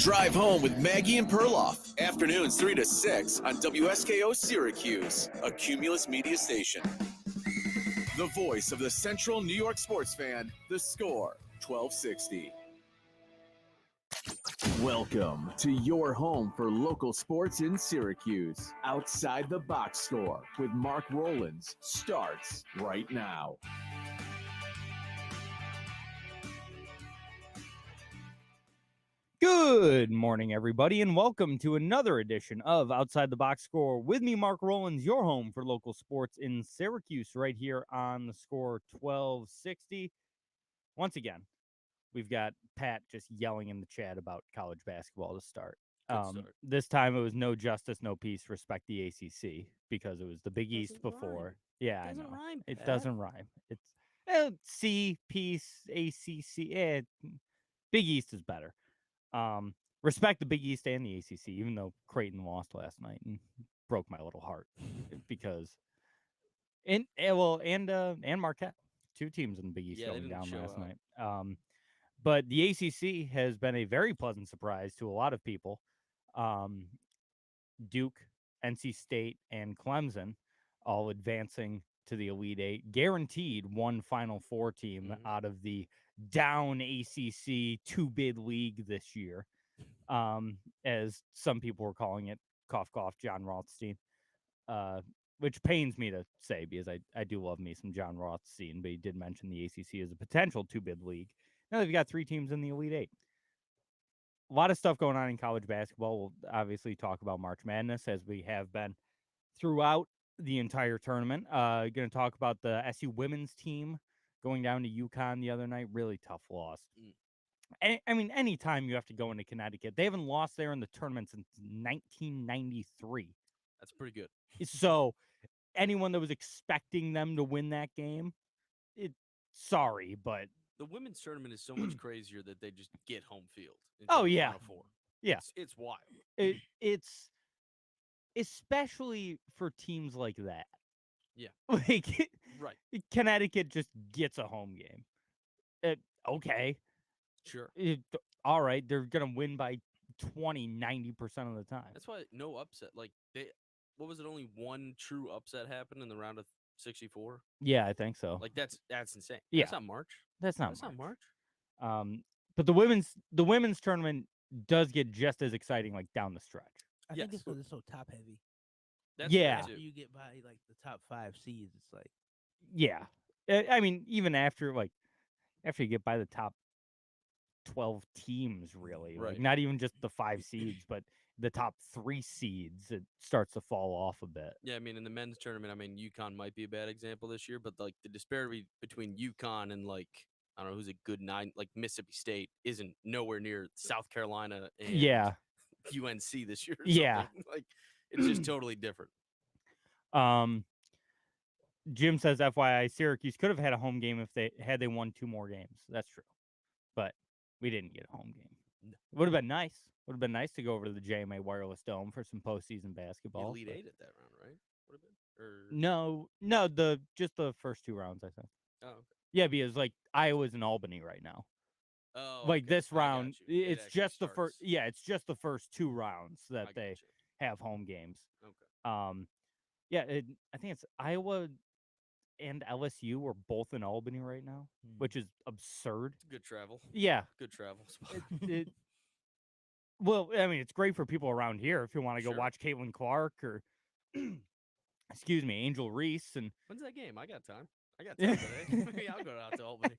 Drive Home with Maggie and Perloff. Afternoons 3 to 6 on WSKO Syracuse, a Cumulus media station. The voice of the Central New York sports fan, The Score, 1260. Welcome to your home for local sports in Syracuse. Outside the Box Score with Mark Rowlands starts right now. Good morning, everybody, and welcome to another edition of Outside the Box Score with me, Mark Rowlands, your home for local sports in Syracuse, right here on the Score 1260. Once again, we've got Pat just yelling in the chat about college basketball to start. This time it was no justice, no peace, respect the ACC, because it was the Big East before. Rhyme. Yeah, It doesn't I know. rhyme, It Pat. doesn't rhyme. It's C, peace, ACC. Big East is better. Respect the Big East and the ACC, even though Creighton lost last night and broke my little heart because and Marquette, two teams in the Big East going down last night. But the ACC has been a very pleasant surprise to a lot of people. Duke, NC State, and Clemson all advancing to the Elite Eight, guaranteed one Final Four team out of the down ACC two-bid league this year, as some people were calling it, cough, cough, John Rothstein, which pains me to say because I do love me some John Rothstein, but he did mention the ACC as a potential two-bid league. Now they've got three teams in the Elite Eight. A lot of stuff going on in college basketball. We'll obviously talk about March Madness, as we have been throughout the entire tournament. Going to talk about the SU women's team going down to UConn the other night. Really tough loss. I mean, anytime you have to go into Connecticut, they haven't lost there in the tournament since 1993. That's pretty good. So anyone that was expecting them to win that game, sorry, but the women's tournament is so much crazier that they just get home field. Oh, yeah. Final Four. Yeah. It's wild. It's especially for teams like that. Yeah. Like, right. Connecticut just gets a home game. Okay. Sure. All right. They're going to win by 90% of the time. That's why no upset. Like, what was it? Only one true upset happened in the round of 64? Yeah, I think so. Like, that's insane. Yeah. That's not March. That's not March. But the women's tournament does get just as exciting, like, down the stretch. I think it's because it's so top heavy. That's yeah. After you get by like the top 5 seeds, it's like yeah. I mean, even after you get by the top 12 teams, really, right. Like, not even just the 5 seeds, but the top 3 seeds, it starts to fall off a bit. Yeah, I mean, in the men's tournament, I mean, UConn might be a bad example this year, but like the disparity between UConn and like, I don't know, who's a good 9, like Mississippi State isn't nowhere near South Carolina and UNC this year. Like, it's just totally different. Jim says, FYI, Syracuse could have had a home game if they won 2 more games. That's true. But we didn't get a home game. No. It would have been nice. Would have been nice to go over to the JMA Wireless Dome for some postseason basketball. Elite 8 at that round, right? Would have been? Or... No, just the first 2 rounds, I think. Oh, okay. Yeah, because like Iowa's in Albany right now. Oh, like okay. this round, it's just starts. the first. Yeah, it's just the first 2 rounds that they have home games. Okay. Yeah, I think it's Iowa and LSU are both in Albany right now, which is absurd. Good travel. Yeah, good travel. Well, I mean, it's great for people around here if you want to go watch Caitlin Clark or, excuse me, Angel Reese. And when's that game? I got time. Today. Maybe I'll go out to Albany.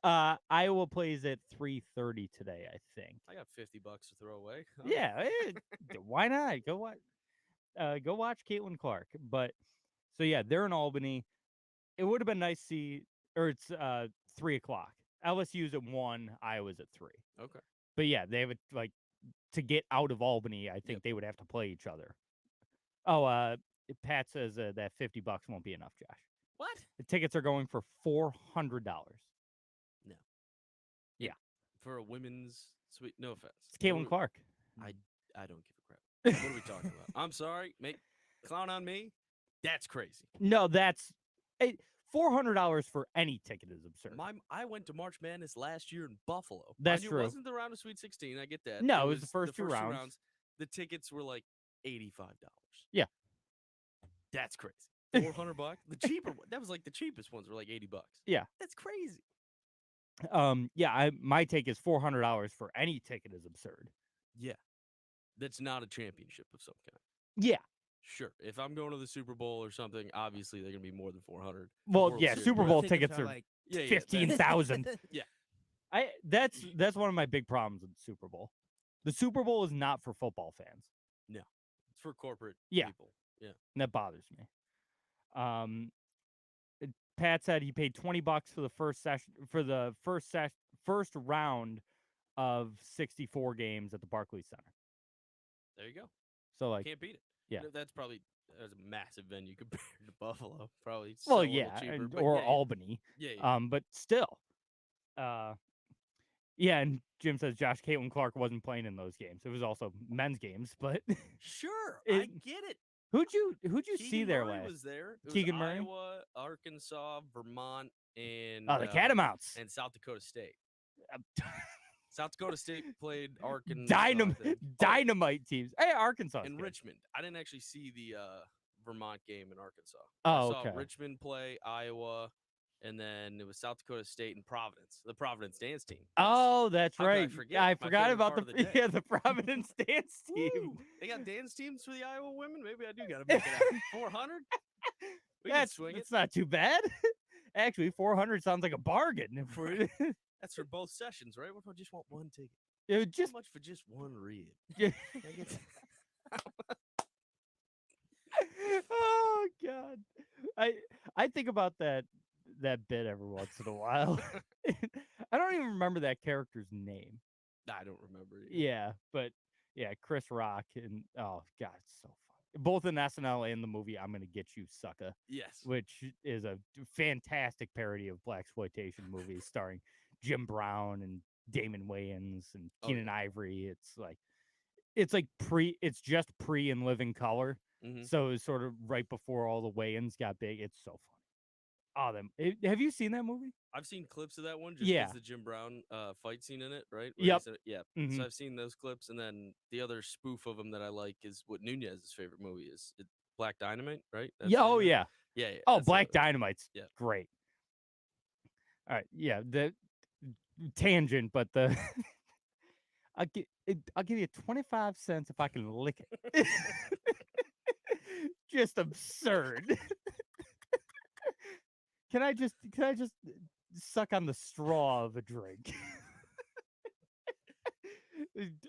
Iowa plays at 3:30 today, I think. I got $50 to throw away. Oh. Yeah, why not? Go watch Caitlin Clark. But so yeah, they're in Albany. It would have been nice to see, or it's 3:00. LSU's at 1, Iowa's at 3. Okay. But yeah, they have to get out of Albany, I think they would have to play each other. Oh, Pat says that $50 won't be enough, Josh. What? The tickets are going for $400. No. Yeah. For a women's suite. No offense. It's Caitlin Clark. I don't give a crap. What are we talking about? I'm sorry. Clown on me. That's crazy. No, $400 for any ticket is absurd. I went to March Madness last year in Buffalo. That's Mind you, true. It wasn't the round of Sweet 16. I get that. No, it was the first two rounds. The tickets were like $85. Yeah. That's crazy. $400. The cheaper one. That was like the cheapest ones were like $80. Yeah. That's crazy. My take is $400 for any ticket is absurd. Yeah. That's not a championship of some kind. Yeah. Sure. If I'm going to the Super Bowl or something, obviously they're going to be more than 400. Well, World yeah, Series, Super but- Bowl tickets are like 15,000. Yeah. That's one of my big problems with the Super Bowl. The Super Bowl is not for football fans. It's for corporate Yeah. people. Yeah. And that bothers me. Pat said he paid $20 for the first round of 64 games at the Barclays Center. There you go. So like, Can't beat it. yeah. That's a massive venue compared to Buffalo. Probably well, a little yeah, cheaper, and- but or yeah, Albany. Yeah. But still, yeah. And Jim says Josh Caitlin Clark wasn't playing in those games. It was also men's games, but Sure, It- I get it. who'd you see Keegan there Murray last? was there. It Keegan was Murray? Iowa, Arkansas, Vermont, and Oh, the Catamounts. and South Dakota State. Uh, South Dakota State played Arkansas. I think. Dynamite teams. Hey, Arkansas. And Richmond. I didn't actually see the Vermont game in Arkansas. Oh, I saw okay. Richmond play, Iowa, and then it was South Dakota State and Providence, the Providence dance team. Oh, that's How could I right. forget? I My forgot favorite about part the, of the day. the Providence dance team. Woo! They got dance teams for the Iowa women. Maybe I do got to make it out. 400. We can swing it. That's not too bad. Actually, 400 sounds like a bargain. If we're, That's for both sessions, right? What if I just want one ticket? it would just How much for just one rib? Yeah. I get- oh god, I think about that bit every once in a while. I don't even remember that character's name. I don't remember it. Yeah, but yeah, Chris Rock and oh god, it's so funny. Both in SNL and the movie "I'm Gonna Get You, Sucker," Yes. which is a fantastic parody of blaxploitation movies starring Jim Brown and Damon Wayans and Oh, Keenan yeah. Ivory. It's just pre In Living Color. Mhm. So it's sort of right before all the Wayans got big. It's so funny. Have you seen that movie? I've seen clips of that one. Just Yeah. 'cause the Jim Brown fight scene in it, right? Yep. Yeah. Mhm. So I've seen those clips, and then the other spoof of them that I like is what Nunez's favorite movie is. Black Dynamite, right? That's Yeah. the Oh name of it? yeah. Yeah. Oh, that's Black a- Dynamite's yeah. great. All right. Yeah. The tangent, but the I'll give you 25 cents if I can lick it. Just absurd. Can I just suck on the straw of a drink?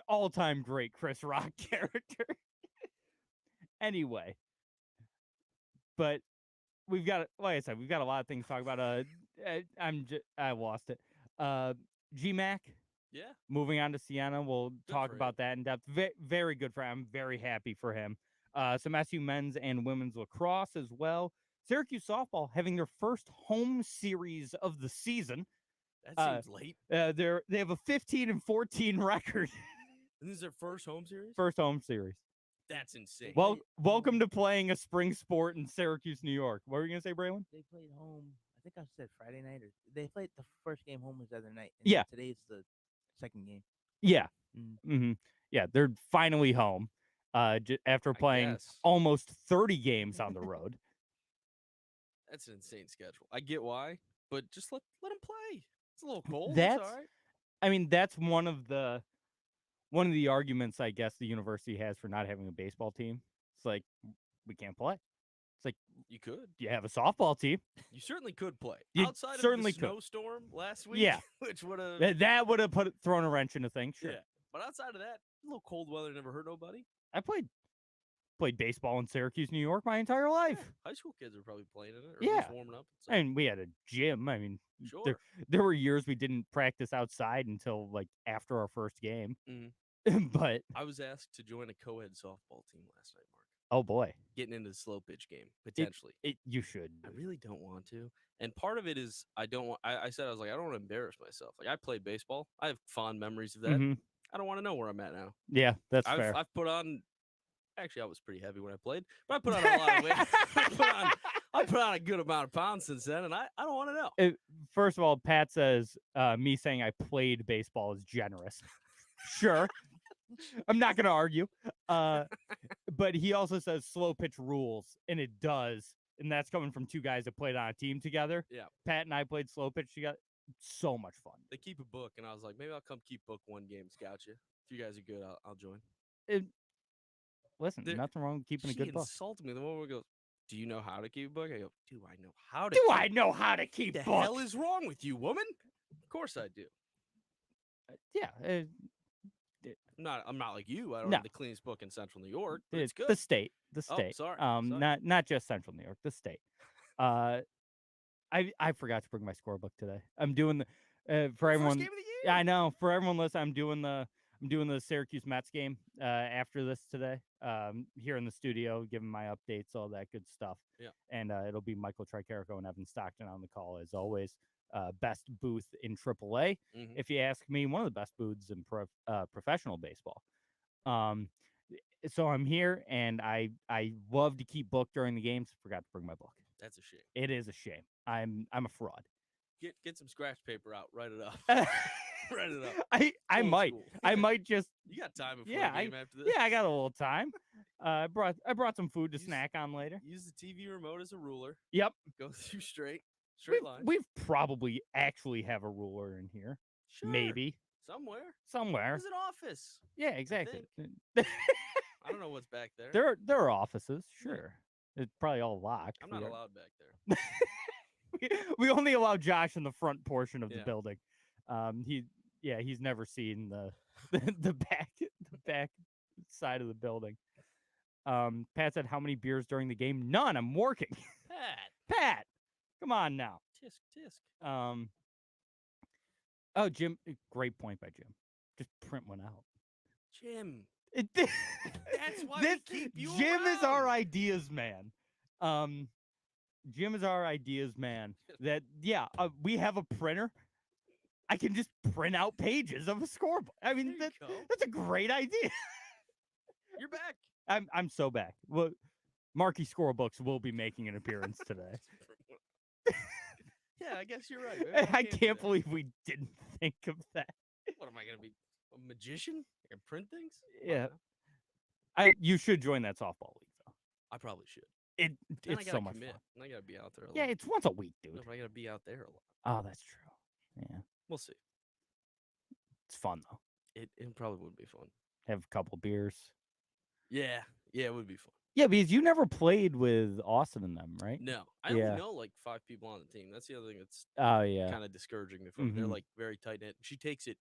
All-time great Chris Rock character. Anyway, but like I said, we've got a lot of things to talk about. I lost it. GMAC Yeah. moving on to Siena. We'll talk for about that in depth. Very good for him. I'm very happy for him. Some SU men's and women's lacrosse as well. Syracuse softball having their first home series of the season. That seems late. They have a 15-14 record. And this is their first home series? First home series. That's insane. Well, welcome to playing a spring sport in Syracuse, New York. What were you gonna say, Braylon? They played home. I think I said Friday night, or they played the first game home was the other night. Yeah. Today's the second game. Yeah. Mm. Yeah, they're finally home. After I playing guess. almost 30 games on the road. That's an insane schedule. I get why, but just let them play. It's a little cold. That's- It's all right. I mean, that's one of the arguments I guess the university has for not having a baseball team. It's like we can't play. It's like You could. you have a softball team. You certainly could play. You Outside certainly of the could. snowstorm last week, Yeah. which would have That would have thrown a wrench into things. Sure. yeah. But outside of that, a little cold weather never hurt nobody. I played baseball in Syracuse, New York my entire life. High school kids are probably playing in it or at Yeah. least warming up. So, And we had a gym. I mean, sure. there were years we didn't practice outside until like after our first game. Mhm. But I was asked to join a co-ed softball team last night, Mark. oh boy, Getting into the slow pitch game potentially. you should. I really don't want to. And part of it is I don't want I said I was like, I don't want to embarrass myself. Like I played baseball. I have fond memories of that. Mhm. I don't want to know where I'm at now. Yeah, that's fair. I've put on actually I was pretty heavy when I played, but I put on a lot of weight. I put on I put on a good amount of pounds since then, and I don't want to know. First of all, Pat says me saying I played baseball is generous. Sure. I'm not going to argue. But he also says slow pitch rules, and it does. And that's coming from two guys that played on a team together. Yeah. Pat and I played slow pitch together. So much fun. They keep a book, and I was like, maybe I'll come keep book one game, scout you. If you guys are good, I'll join. Listen, nothing wrong with keeping a good book. She insulted me. The woman goes, do you know how to keep a book? I go, do I know how to Do I know how to keep the books? hell is wrong with you, woman? Of course I do. Yeah. I'm not like you. I don't No. have the cleanest book in Central New York. But it's good. The state. Oh, sorry. Not just Central New York, the state. I forgot to bring my scorebook today. I'm doing the for everyone. First game of the year. I know. For everyone listening, I'm doing the Syracuse Mets game after this today. Here in the studio, giving my updates, all that good stuff. Yeah. And it'll be Michael Tricarico and Evan Stockton on the call as always. Best booth in AAA. Mhm. If you ask me, one of the best booths in professional baseball. So I'm here, and I love to keep book during the games. Forgot to bring my book. That's a shame. It is a shame. I'm a fraud. Get some scratch paper out. Write it up. Write it up. I Old might. school. I might just. You got time before Yeah, the game after this? Yeah, I got a little time. I brought some food to Use- snack on later. Use the TV remote as a ruler. Yep. Go through straight line. We've probably actually have a ruler in here. Sure. Maybe Somewhere. somewhere. There's an office. Yeah, exactly. I don't know what's back there. There are offices, sure. It's probably all locked. I'm not allowed back there. We only allow Josh in the front portion of the Yeah. building. He's never seen the back side of the building. Pat said, "How many beers during the game? None. I'm working." Pat, come on now. Tisk. Oh, Jim, great point by Jim. Just print one out. Jim. That's why we keep you Jim is our around. ideas man. Jim is our ideas man. That we have a printer. I can just print out pages of a scoreboard. I mean, There you go. that's a great idea. You're back. I'm so back. Well, Marky Scorebooks will be making an appearance today. Yeah, I guess you're right. Maybe we I do can't that. believe we didn't think of that. What am I gonna be? A magician? I can print things? Yeah. I don't know. You should join that softball league though. I probably should. It Then I it's gotta so much commit. fun. And I gotta be out there a lot. Yeah, it's once a week, dude. No, but I gotta be out there a lot. Oh, that's true. Yeah, We'll see. it's fun though. It probably would be fun. Have a couple beers. Yeah, it would be fun. Yeah, because you never played with Austin and them, right? No, I Yeah. only know like 5 people on the team. That's the other thing that's Oh yeah. kind of discouraging me from. They're Mhm. like very tight knit. She takes it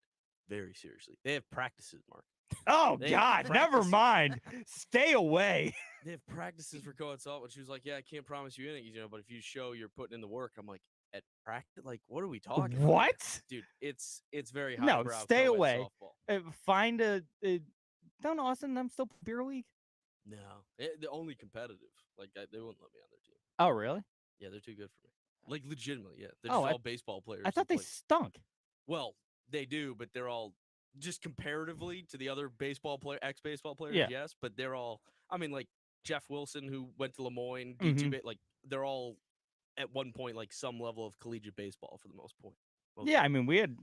very seriously. They have practices, Mark. Oh They God, never practice it. mind. Stay away. They have practices for co-ed softball. She was like, "Yeah, I can't promise you innings, but if you show you're putting in the work," I'm like, "At practice? Like, what are we talking about?" What? Dude, it's very No, highbrow stay co-ed away. softball. Find a. Don't Austin and them still play beer league? No, they're only competitive. Like they wouldn't let me on their team. Oh really? Yeah, they're too good for me. Like legitimately, yeah. They're Oh, just I- all baseball players. I who thought they play- stunk. Well, they do, but they're all just comparatively to the other ex-baseball players. Yeah. Yes, but they're all. I mean, like Jeff Wilson, who went to LeMoyne, Mhm. like they're all at one point like some level of collegiate baseball for the most part. Yeah, I mean we had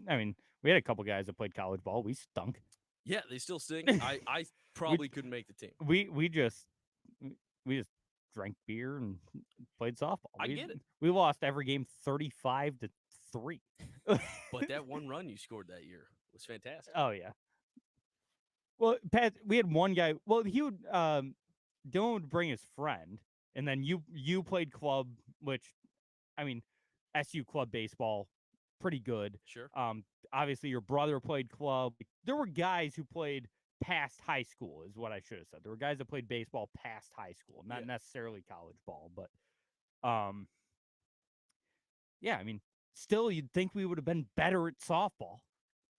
a couple guys that played college ball. We stunk. Yeah, they still sing. I probably couldn't make the team. We just drank beer and played softball. I get it. We lost every game 35-3. But that one run you scored that year was fantastic. Oh yeah. Well, Pat, we had one guy. Well, he would Dylan would bring his friend, and then you played club, which, I mean, SU club baseball, pretty good. Sure. Obviously your brother played club. There were guys who played past high school, is what I should have said. There were guys that played baseball past high school, not Yeah. necessarily college ball, but yeah, I mean, still you'd think we would have been better at softball.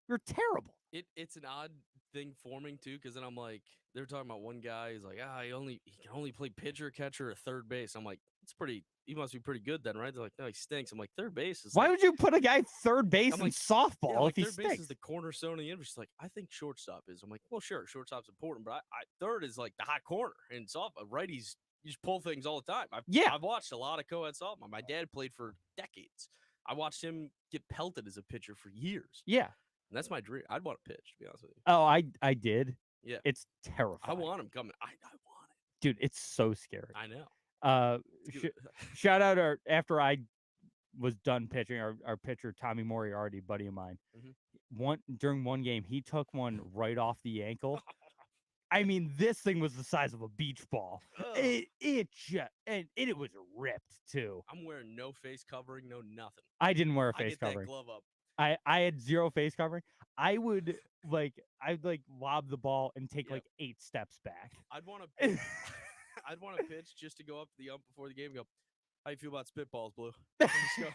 We're terrible. It's an odd thing forming too, because then I'm like, they were talking about one guy. He's like, he can only play pitcher, catcher, or third base. I'm like, he must be pretty good then, right? They're like, no, he stinks. I'm like, third base is. Why like, would you put a guy third base I'm in like, softball yeah, like, if he third base stinks? is the cornerstone of the industry? She's like, I think shortstop is. I'm like, well, sure, shortstop's important, but I third is like the hot corner in softball. Righties, you just pull things all the time. I've watched a lot of co-ed softball. My dad played for decades. I watched him get pelted as a pitcher for years. Yeah. And that's my dream. I'd want to pitch, to be honest with you. Oh, I did. Yeah. It's terrifying. I want him coming. I want it. Dude, it's so scary. I know. Shout out after I was done pitching, our pitcher Tommy Moriarty, buddy of mine. During one game, he took one right off the ankle. I mean, this thing was the size of a beach ball. It was ripped too. I'm wearing no face covering, no nothing. I didn't wear a face I get covering. that glove up. I had zero face covering. I'd lob the ball and take like 8 steps back. I'd want to I'd want to pitch just to go up to the ump before the game and go, how you feel about spitballs, Blue? And just go,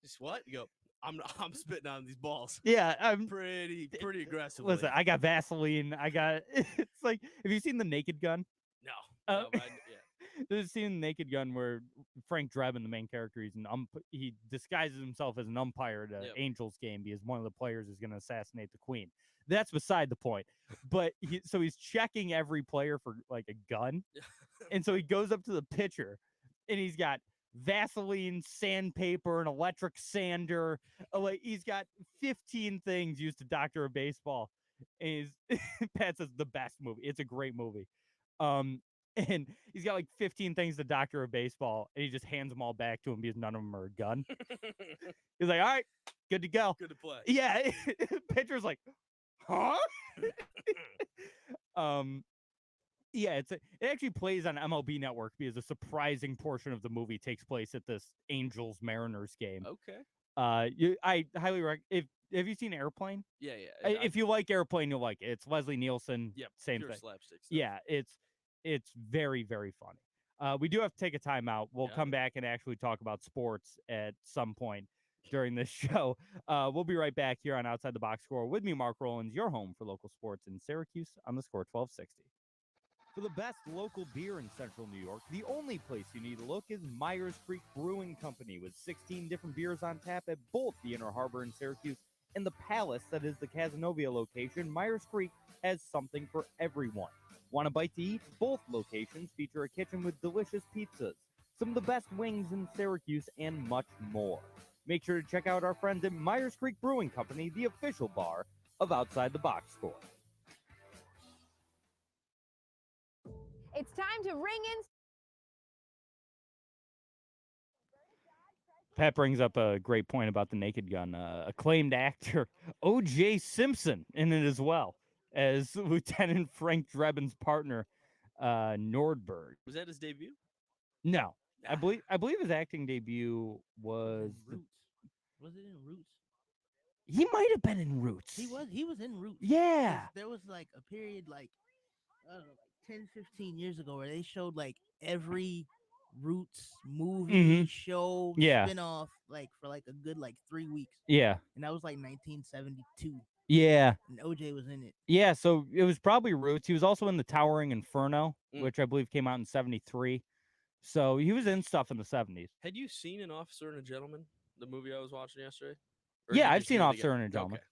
just what? You go, I'm spitting on these balls. Yeah, I'm pretty aggressively. Listen, I got Vaseline. It's like, have you seen The Naked Gun? No. There's a scene in Naked Gun where Frank Drebin, the main character, he disguises himself as an umpire at an Angels game because one of the players is going to assassinate the Queen. That's beside the point. But he's checking every player for like a gun. And so he goes up to the pitcher and he's got Vaseline, sandpaper, an electric sander. He's got 15 things used to doctor a baseball. And Pat says the best movie. It's a great movie. And he's got like 15 things to doctor a baseball, and he just hands them all back to him because none of them are a gun. He's like, all right, good to go. Good to play. Yeah. Pitcher's like, huh? Yeah, it actually plays on MLB Network because a surprising portion of the movie takes place at this Angels Mariners game. Okay. I highly recommend. Have you seen Airplane? Yeah. If you like Airplane, you'll like it. It's Leslie Nielsen. Yep. Same pure thing. Slapstick stuff. Yeah, it's very, very funny. We do have to take a timeout. We'll come back and actually talk about sports at some point during this show. We'll be right back here on Outside the Box Score with me, Mark Rowlands, your home for local sports in Syracuse on the Score 1260. For the best local beer in Central New York, the only place you need to look is Myers Creek Brewing Company, with 16 different beers on tap at both the Inner Harbor in Syracuse and the Palace that is the Cazenovia location. Myers Creek has something for everyone. Want a bite to eat? Both locations feature a kitchen with delicious pizzas, some of the best wings in Syracuse, and much more. Make sure to check out our friends at Myers Creek Brewing Company, the official bar of Outside the Box Score. It's time to ring in. Pat brings up a great point about the Naked Gun. Acclaimed actor O.J. Simpson in it as well as Lieutenant Frank Drebin's partner, Nordberg. Was that his debut? No, I believe his acting debut was Roots. Was it in Roots? He might have been in Roots. He was in Roots. Yeah. There was like a period like I don't know, like 10, 15 years ago where they showed like every Roots movie, show, spin-off like for like a good like 3 weeks. Yeah. And that was like 1972. Yeah. And OJ was in it. Yeah, so it was probably Roots. He was also in The Towering Inferno, which I believe came out in 73. So he was in stuff in the 70s. Had you seen An Officer and a Gentleman, the movie I was watching yesterday? Yeah, I've seen Officer and a Gentleman. Okay.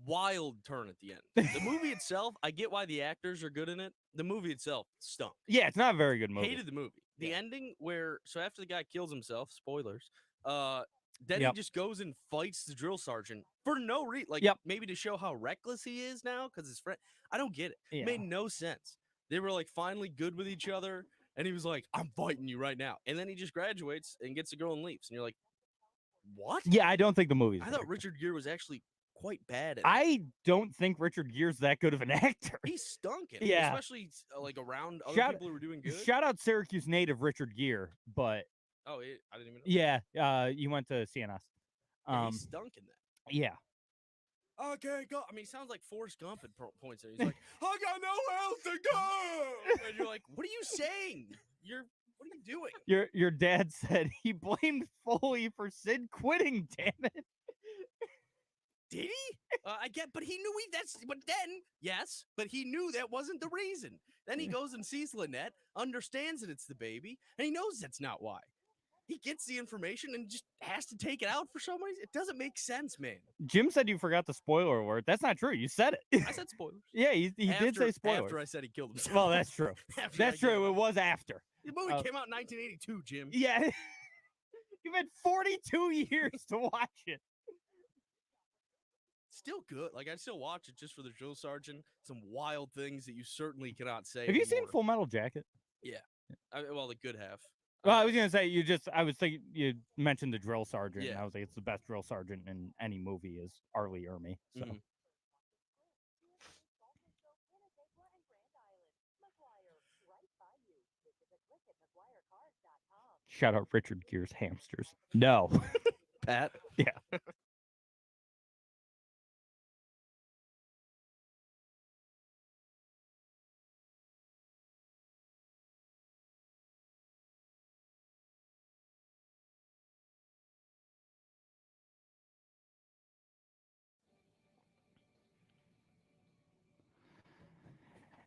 Wild turn at the end. The movie itself, I get why the actors are good in it. The movie itself stunk. Yeah, it's not a very good movie. Hated the movie. The ending where, so after the guy kills himself, spoilers, then he just goes and fights the drill sergeant for no reason. Like, maybe to show how reckless he is now because his friend. I don't get it. It made no sense. They were like finally good with each other, and he was like, I'm fighting you right now. And then he just graduates and gets a girl and leaves. And you're like, what? Yeah, I don't think the movie's I thought Richard Gere was actually quite bad at I don't think Richard Gere's that good of an actor. He stunk it. Yeah. Especially like around other people who were doing good. Shout out Syracuse native Richard Gere, but oh, I didn't even know. Yeah, you went to CNS. He stunk in that. Yeah. I can't go. I mean, he sounds like Forrest Gump at points there. He's like, I got nowhere else to go. And you're like, what are you saying? What are you doing? Your dad said he blamed Foley for Sid quitting, damn it. Did he? I get, but he knew but he knew that wasn't the reason. Then he goes and sees Lynette, understands that it's the baby, and he knows that's not why. he gets the information and just has to take it out for some reason. It doesn't make sense, man. Jim said you forgot the spoiler alert. That's not true. You said it. I said spoilers. Yeah, he did say spoilers. After I said he killed himself. Well, that's true. After That's I gave true. It up. was after. The movie came out in 1982, Jim. Yeah. You've had 42 years to watch it. Still good. Like, I'd still watch it just for the drill sergeant. Some wild things that you certainly cannot say Have you seen anymore. Full Metal Jacket? Yeah. Well, the good half. Well, I was going to say, I was thinking, you mentioned the drill sergeant. Yeah. And I was like, it's the best drill sergeant in any movie is Arlie Ermy. So. Mhm. Shout out Richard Gere's Hamsters. No. Pat? Yeah.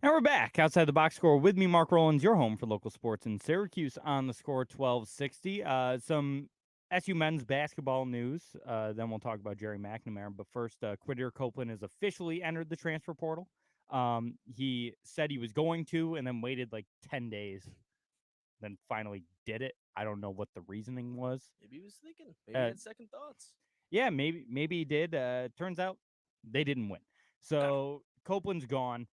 And we're back outside the box score with me, Mark Rowlands, your home for local sports in Syracuse on the score 1260. Some SU men's basketball news. Then we'll talk about Jerry McNamara. But first, Quadir Copeland has officially entered the transfer portal. He said he was going to and then waited like 10 days. Then finally did it. I don't know what the reasoning was. Maybe he was thinking. Maybe he had second thoughts. Yeah, maybe he did. Turns out they didn't win. So Copeland's gone.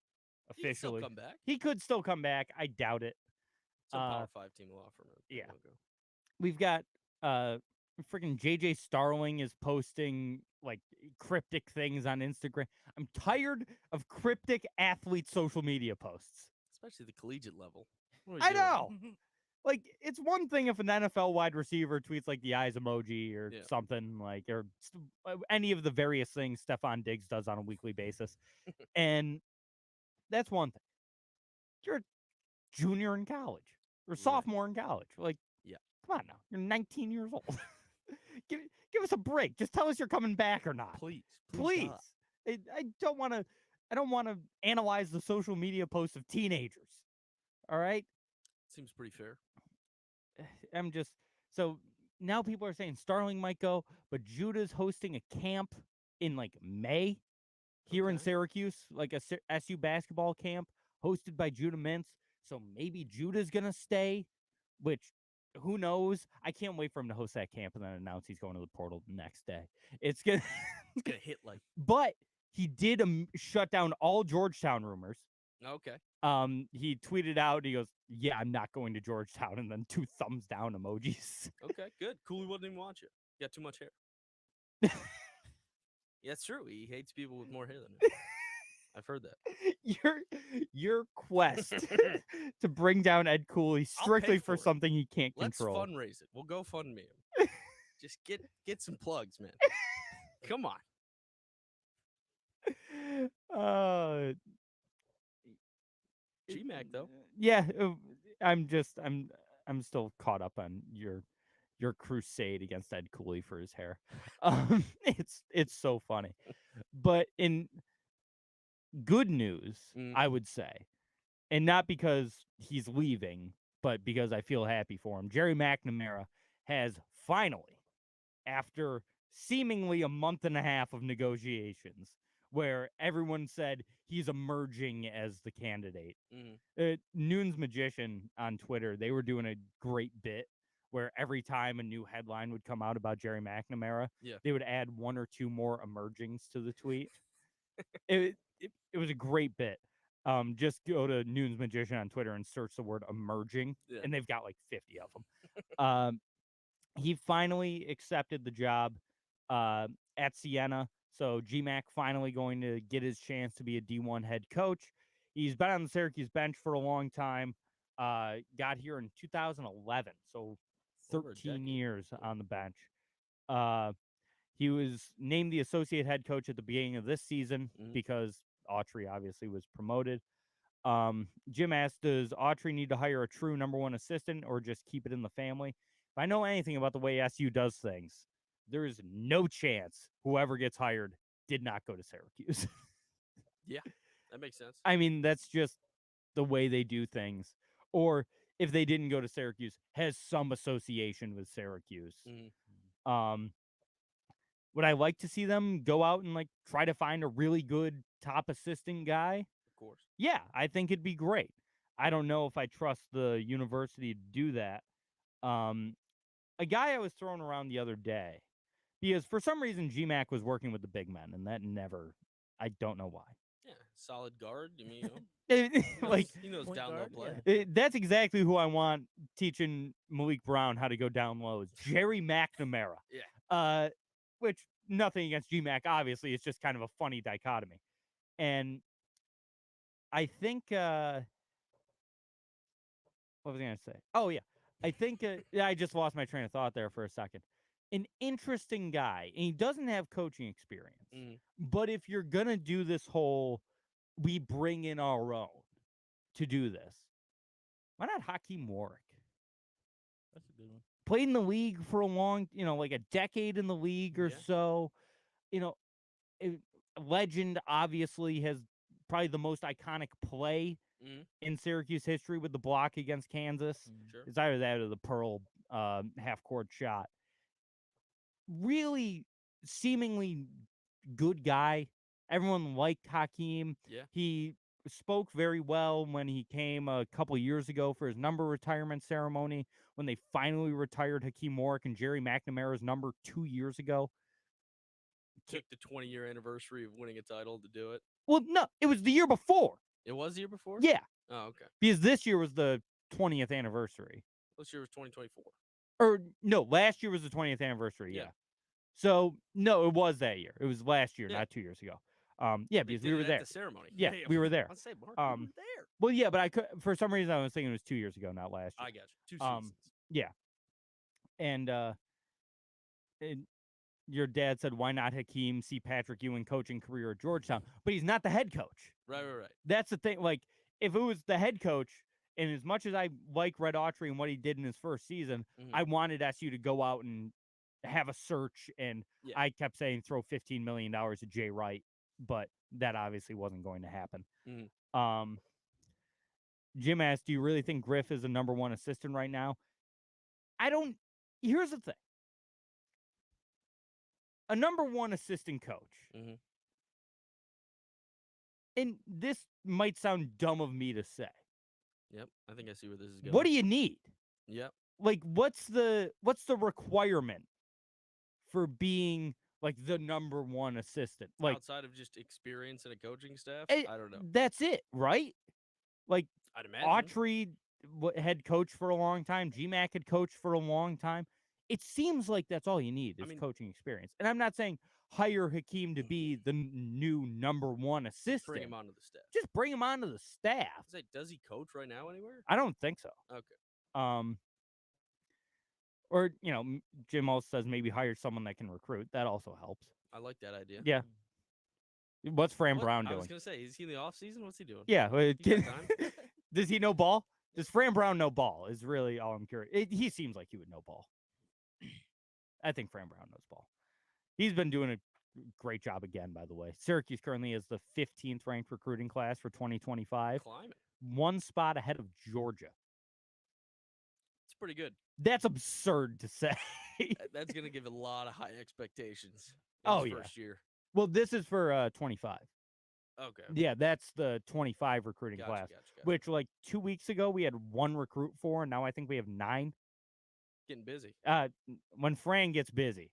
Officially, He could still come back. He could still come back. I doubt it. Some Power 5 team will offer him. Yeah. We've got freaking JJ Starling is posting like cryptic things on Instagram. I'm tired of cryptic athlete social media posts. Especially the collegiate level. I know. Like, it's one thing if an NFL wide receiver tweets like the eyes emoji or something like, or any of the various things Stephon Diggs does on a weekly basis. And that's one thing. You're a junior in college or sophomore in college. Like, come on now. You're 19 years old. give us a break. Just tell us you're coming back or not. Please. I don't want to analyze the social media posts of teenagers. All right? Seems pretty fair. So now people are saying Starling might go, but Judah's hosting a camp in like May here in Syracuse, like a SU basketball camp hosted by Judah Mintz. So maybe Judah's going to stay, which who knows? I can't wait for him to host that camp and then announce he's going to the portal the next day. It's going to hit like. But he did shut down all Georgetown rumors. Okay. He tweeted out, he goes, yeah, I'm not going to Georgetown, and then 2 thumbs down emojis. Okay, good. Cool, he wouldn't even watch it. You got too much hair. Yeah, it's true. He hates people with more hair than him. I've heard that. Your quest to bring down Ed Cooley strictly for something he can't control. Let's fundraise it. We'll go fund me him. Just get some plugs, man. Come on. GMAC though. Yeah, I'm still caught up on your crusade against Ed Cooley for his hair. It's so funny. But in good news, I would say, and not because he's leaving, but because I feel happy for him, Jerry McNamara has finally, after seemingly a month and a half of negotiations, where everyone said he's emerging as the candidate. Noon's Magician on Twitter, they were doing a great bit where every time a new headline would come out about Jerry McNamara, they would add 1 or 2 more emergings to the tweet. It was a great bit. Just go to Noon's Magician on Twitter and search the word emerging, and they've got like 50 of them. He finally accepted the job at Siena. So GMAC finally going to get his chance to be a D1 head coach. He's been on the Syracuse bench for a long time. Got here in 2011, so 13 years on the bench. He was named the associate head coach at the beginning of this season because Autry obviously was promoted. Jim asked, does Autry need to hire a true number 1 assistant or just keep it in the family? If I know anything about the way SU does things, there is no chance whoever gets hired did not go to Syracuse. Yeah, that makes sense. I mean, that's just the way they do things. Or if they didn't go to Syracuse, has some association with Syracuse. Would I like to see them go out and like try to find a really good top assistant guy? Of course. Yeah, I think it'd be great. I don't know if I trust the university to do that. A guy I was throwing around the other day, because for some reason GMAC was working with the big men, and that never, I don't know why. Yeah, solid guard. I mean, Like he knows Point down low guard, play. yeah. that's exactly who I want teaching Malik Brown how to go down low. Is Jerry McNamara. Yeah. Which nothing against GMAC, obviously, it's just kind of a funny dichotomy. And I think what was I gonna say? Oh yeah. I think I just lost my train of thought there for a second. An interesting guy, and he doesn't have coaching experience. But if you're gonna do this whole, we bring in our own to do this, why not Hakeem Warwick? That's a good one. Played in the league for a long, like a decade in the league or so. Legend obviously has probably the most iconic play in Syracuse history with the block against Kansas. Sure. It's either that or the Pearl half-court shot. Really seemingly good guy. Everyone liked Hakeem. Yeah. He spoke very well when he came a couple years ago for his number retirement ceremony, when they finally retired Hakeem Warwick and Jerry McNamara's number 2 years ago. Took the 20-year anniversary of winning a title to do it. Well, no, it was the year before. It was the year before? Yeah. Oh, okay. Because this year was the 20th anniversary. This year was 2024. Or, no, last year was the 20th anniversary, yeah. So, no, it was that year. It was last year, not 2 years ago. Yeah, because we were there. At the ceremony. Yeah, we were there. I'll say, Mark, we were there. Well, yeah, but I could, for some reason, I was thinking it was 2 years ago, not last year. I got you. 2 seasons. Yeah. And your dad said, why not Hakeem see Patrick Ewing coaching career at Georgetown? But he's not the head coach. Right. That's the thing. Like, if it was the head coach, and as much as I like Red Autry and what he did in his first season, I wanted SU to go out and have a search, and I kept saying throw $15 million at Jay Wright, but that obviously wasn't going to happen. Jim asked, do you really think Griff is a number one assistant right now? I don't. Here's the thing. A number one assistant coach, and this might sound dumb of me to say. Yep, I think I see where this is going. What do you need? Yep. Like, what's the requirement for being like the number one assistant? Like, outside of just experience and a coaching staff, I don't know. That's it, right? Like, I'd imagine. Autry had coached for a long time. GMAC had coached for a long time. It seems like that's all you need is coaching experience. And I'm not saying hire Hakeem to be the new number one assistant. Bring him onto the staff. Just bring him onto the staff. Does he coach right now anywhere? I don't think so. Okay. Or, Jim also says maybe hire someone that can recruit. That also helps. I like that idea. Yeah. What's Fran Brown doing? I was going to say, is he in the off season? What's he doing? Yeah. Time? Does he know ball? Does Fran Brown know ball is really all I'm curious. He seems like he would know ball. I think Fran Brown knows ball. He's been doing a great job again, by the way. Syracuse currently is the 15th ranked recruiting class for 2025. Climbing. 1 spot ahead of Georgia. It's pretty good. That's absurd to say. That's going to give a lot of high expectations in first year. Well, this is for 25. Okay. Yeah, that's the 25 recruiting class, Gotcha. which like 2 weeks ago we had 1 recruit for, and now I think we have 9. Getting busy. When Fran gets busy,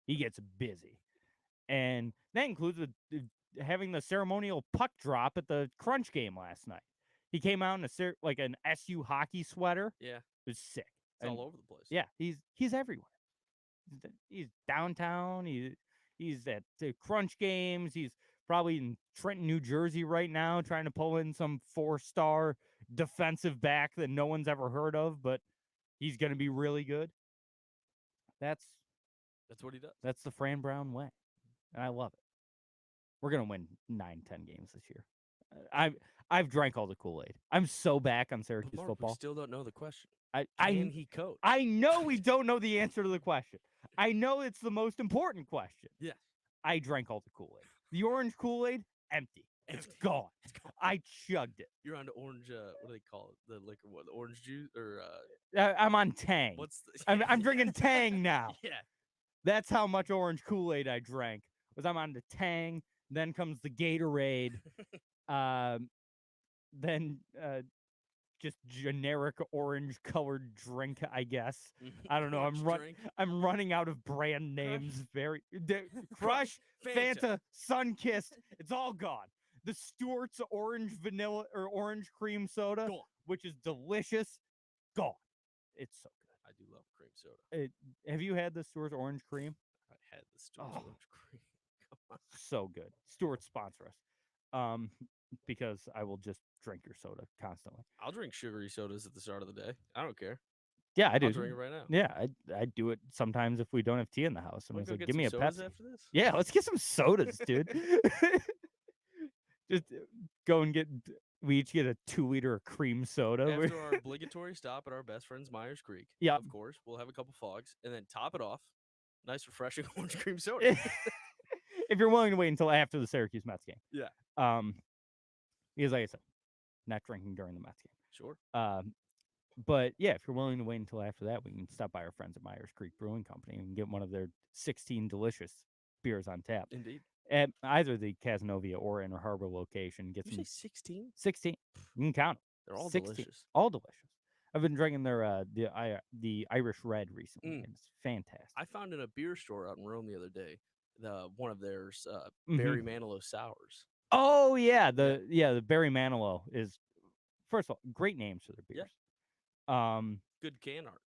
he gets busy. And that includes having the ceremonial puck drop at the Crunch game last night. He came out in an SU hockey sweater. Yeah. It was sick. It's all over the place. Yeah, he's everywhere. He's downtown. He's at the Crunch games. He's probably in Trenton, New Jersey right now, trying to pull in some 4-star defensive back that no one's ever heard of, but he's going to be really good. That's what he does. That's the Fran Brown way, and I love it. We're going to win 9-10 games this year. I've drank all the Kool-Aid. I'm so back on Syracuse Mark, football. We still don't know the question. Can he coach? I know we don't know the answer to the question. I know it's the most important question. Yes. I drank all the Kool-Aid. The orange Kool-Aid, empty. It's Empty. gone. It's gone. I chugged it. You're on to orange. What do they call it? The liquor, what? The orange juice or I'm on Tang. what's the? I'm drinking Tang now. Yeah. That's how much orange Kool-Aid I drank. I'm on the Tang. Then comes the Gatorade. Then just generic orange colored drink, I guess. I don't know. I'm running out of brand names. Crush, Fanta, Sunkissed. It's all gone. The Stewart's orange vanilla or orange cream soda, Gone. which is delicious, gone. It's so good. I do love cream soda. Have you had the Stewart's orange cream? I had the Stewart's orange cream. Come on. So good. Stewart, sponsor us. Because I will just drink your soda constantly. I'll drink sugary sodas at the start of the day. I don't care. Yeah, I do. I'll drink it right now. Yeah, I do it sometimes if we don't have tea in the house. I'm Wanna just go like, get give me a some sodas Pepsi. after this? Yeah, let's get some sodas, dude. Just go and we each get a 2-liter cream soda. After our obligatory stop at our best friend's Myers Creek, Yeah, of course, we'll have a couple fogs and then top it off. Nice, refreshing orange cream soda. if you're willing to wait until after the Syracuse Mets game. Yeah. Because like I said, not drinking during the Mets game. Sure. But yeah, if you're willing to wait until after that, we can stop by our friends at Myers Creek Brewing Company and get one of their 16 delicious beers on tap. Indeed. At either the Cazenovia or Inner Harbor location. Get Did some you say 16? 16. You can count them. They're all 16. delicious. All delicious. I've been drinking their the Irish Red recently. And it's fantastic. I found in a beer store out in Rome the other day one of their Barry Manilow sours. Oh yeah, the Barry Manilow is, first of all, great names for their beers. Yeah. Good can art.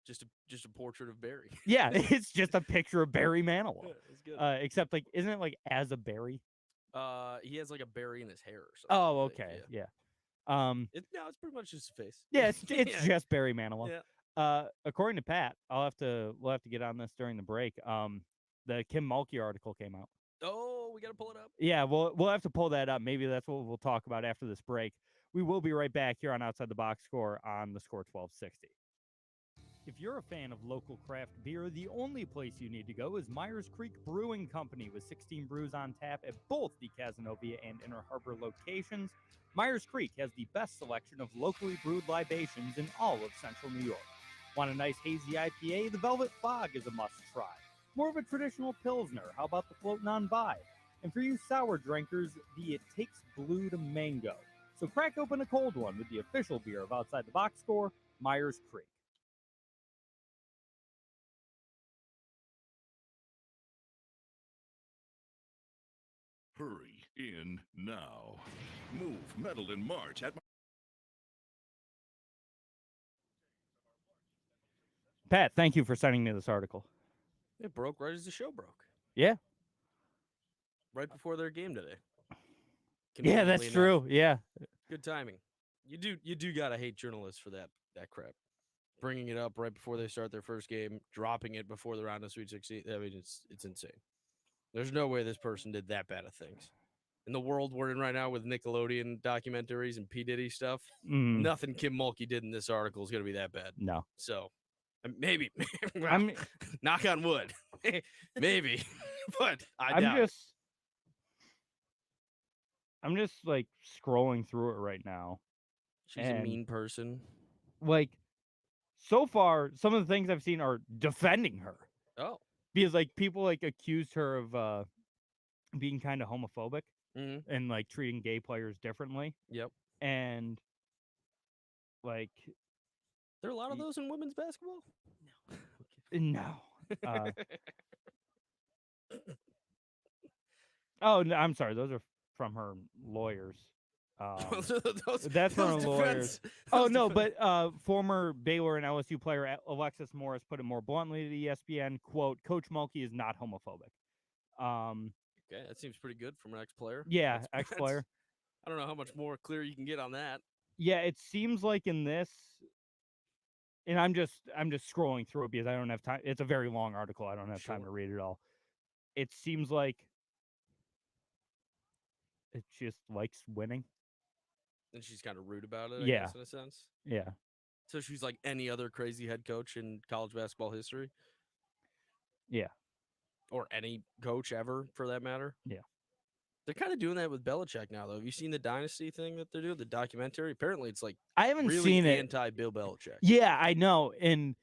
Just a portrait of Barry. Yeah, it's just a picture of Barry Manilow. Yeah, it's good. Except like, isn't it like as a berry? He has like a berry in his hair or something. Oh, okay, yeah. It's pretty much just a face. Yeah, it's just Barry Manilow. Yeah. According to Pat, we'll have to get on this during the break. The Kim Mulkey article came out. Oh, we gotta pull it up. Yeah, we'll have to pull that up. Maybe that's what we'll talk about after this break. We will be right back here on Outside the Box Score on the Score 1260. If you're a fan of local craft beer, the only place you need to go is Myers Creek Brewing Company with 16 brews on tap at both the Cazenovia and Inner Harbor locations. Myers Creek has the best selection of locally brewed libations in all of central New York. Want a nice hazy IPA? The Velvet Fog is a must-try. More of a traditional Pilsner, how about the Floatin' on By? And for you sour drinkers, the It Takes Blue to Mango. So crack open a cold one with the official beer of Outside the Box Score, Myers Creek. Hurry in now. Move metal in March at Pat, thank you for sending me this article. It broke right as the show broke. Yeah. Right before their game today. Yeah, that's true. Yeah. Good timing. You do gotta hate journalists for that crap. Bringing it up right before they start their first game, dropping it before they're on the Sweet 16. I mean, it's insane. There's no way this person did that bad of things. In the world we're in right now with Nickelodeon documentaries and P. Diddy stuff, nothing Kim Mulkey did in this article is going to be that bad. No. So, maybe. Well, knock on wood. Maybe. But I doubt it. I'm just like scrolling through it right now. She's a mean person. Like, so far, some of the things I've seen are defending her. Oh. Because like people like accused her of being kind of homophobic and like treating gay players differently. Yep. And like, there are a lot of those in women's basketball? No. Oh, no, I'm sorry. Those are from her lawyers. That's from her lawyers. Oh, no, but former Baylor and LSU player Alexis Morris put it more bluntly to ESPN, quote, Coach Mulkey is not homophobic. Okay, that seems pretty good from an ex-player. Yeah, ex-player. I don't know how much more clear you can get on that. Yeah, it seems like in this, and I'm just scrolling through it because I don't have time. It's a very long article. I don't have time to read it all. It seems like it just likes winning. And she's kind of rude about it, I yeah. guess, in a sense. Yeah. So she's like any other crazy head coach in college basketball history? Yeah. Or any coach ever, for that matter? Yeah. They're kind of doing that with Belichick now, though. Have you seen the Dynasty thing that they're doing, the documentary? Apparently, it's like I haven't really seen it. anti-Bill Belichick. Yeah, I know, and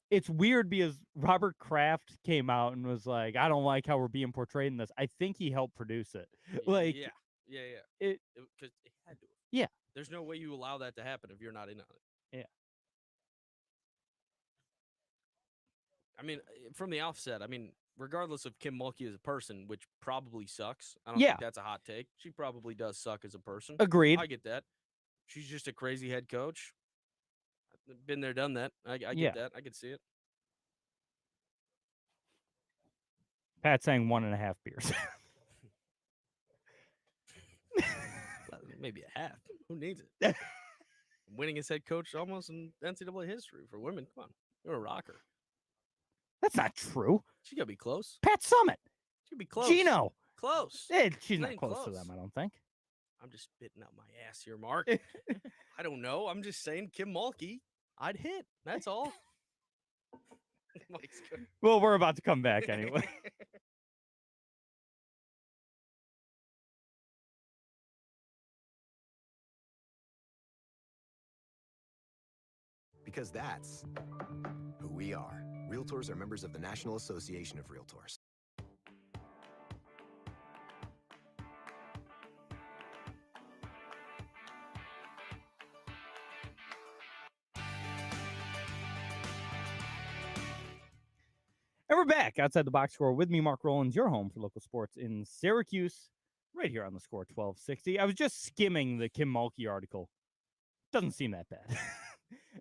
it's weird because Robert Kraft came out and was like, "I don't like how we're being portrayed in this." I think he helped produce it. Like, yeah. It Because it had to. Yeah. There's no way you allow that to happen if you're not in on it. Yeah. I mean, from the offset, I mean, regardless of Kim Mulkey as a person, which probably sucks. I don't Yeah. think that's a hot take. She probably does suck as a person. Agreed. I get that. She's just a crazy head coach. Been there, done that. I Yeah. get that. I can see it. Pat saying 1.5 beers. Maybe a half. Who needs it? Winning as head coach almost in NCAA history for women. Come on. You're a rocker. That's not true. She got to be close. Pat Summit. She could be close. Gino. Close. She's not ain't close to close. them, I don't think. I'm just spitting out my ass here, Mark. I don't know. I'm just saying Kim Mulkey, I'd hit. That's all. Mike's good. Well, we're about to come back anyway. Because that's who we are. Realtors are members of the National Association of Realtors. And we're back outside the box score with me, Mark Rowlands, your home for local sports in Syracuse, right here on the Score 1260. I was just skimming the Kim Mulkey article. Doesn't seem that bad.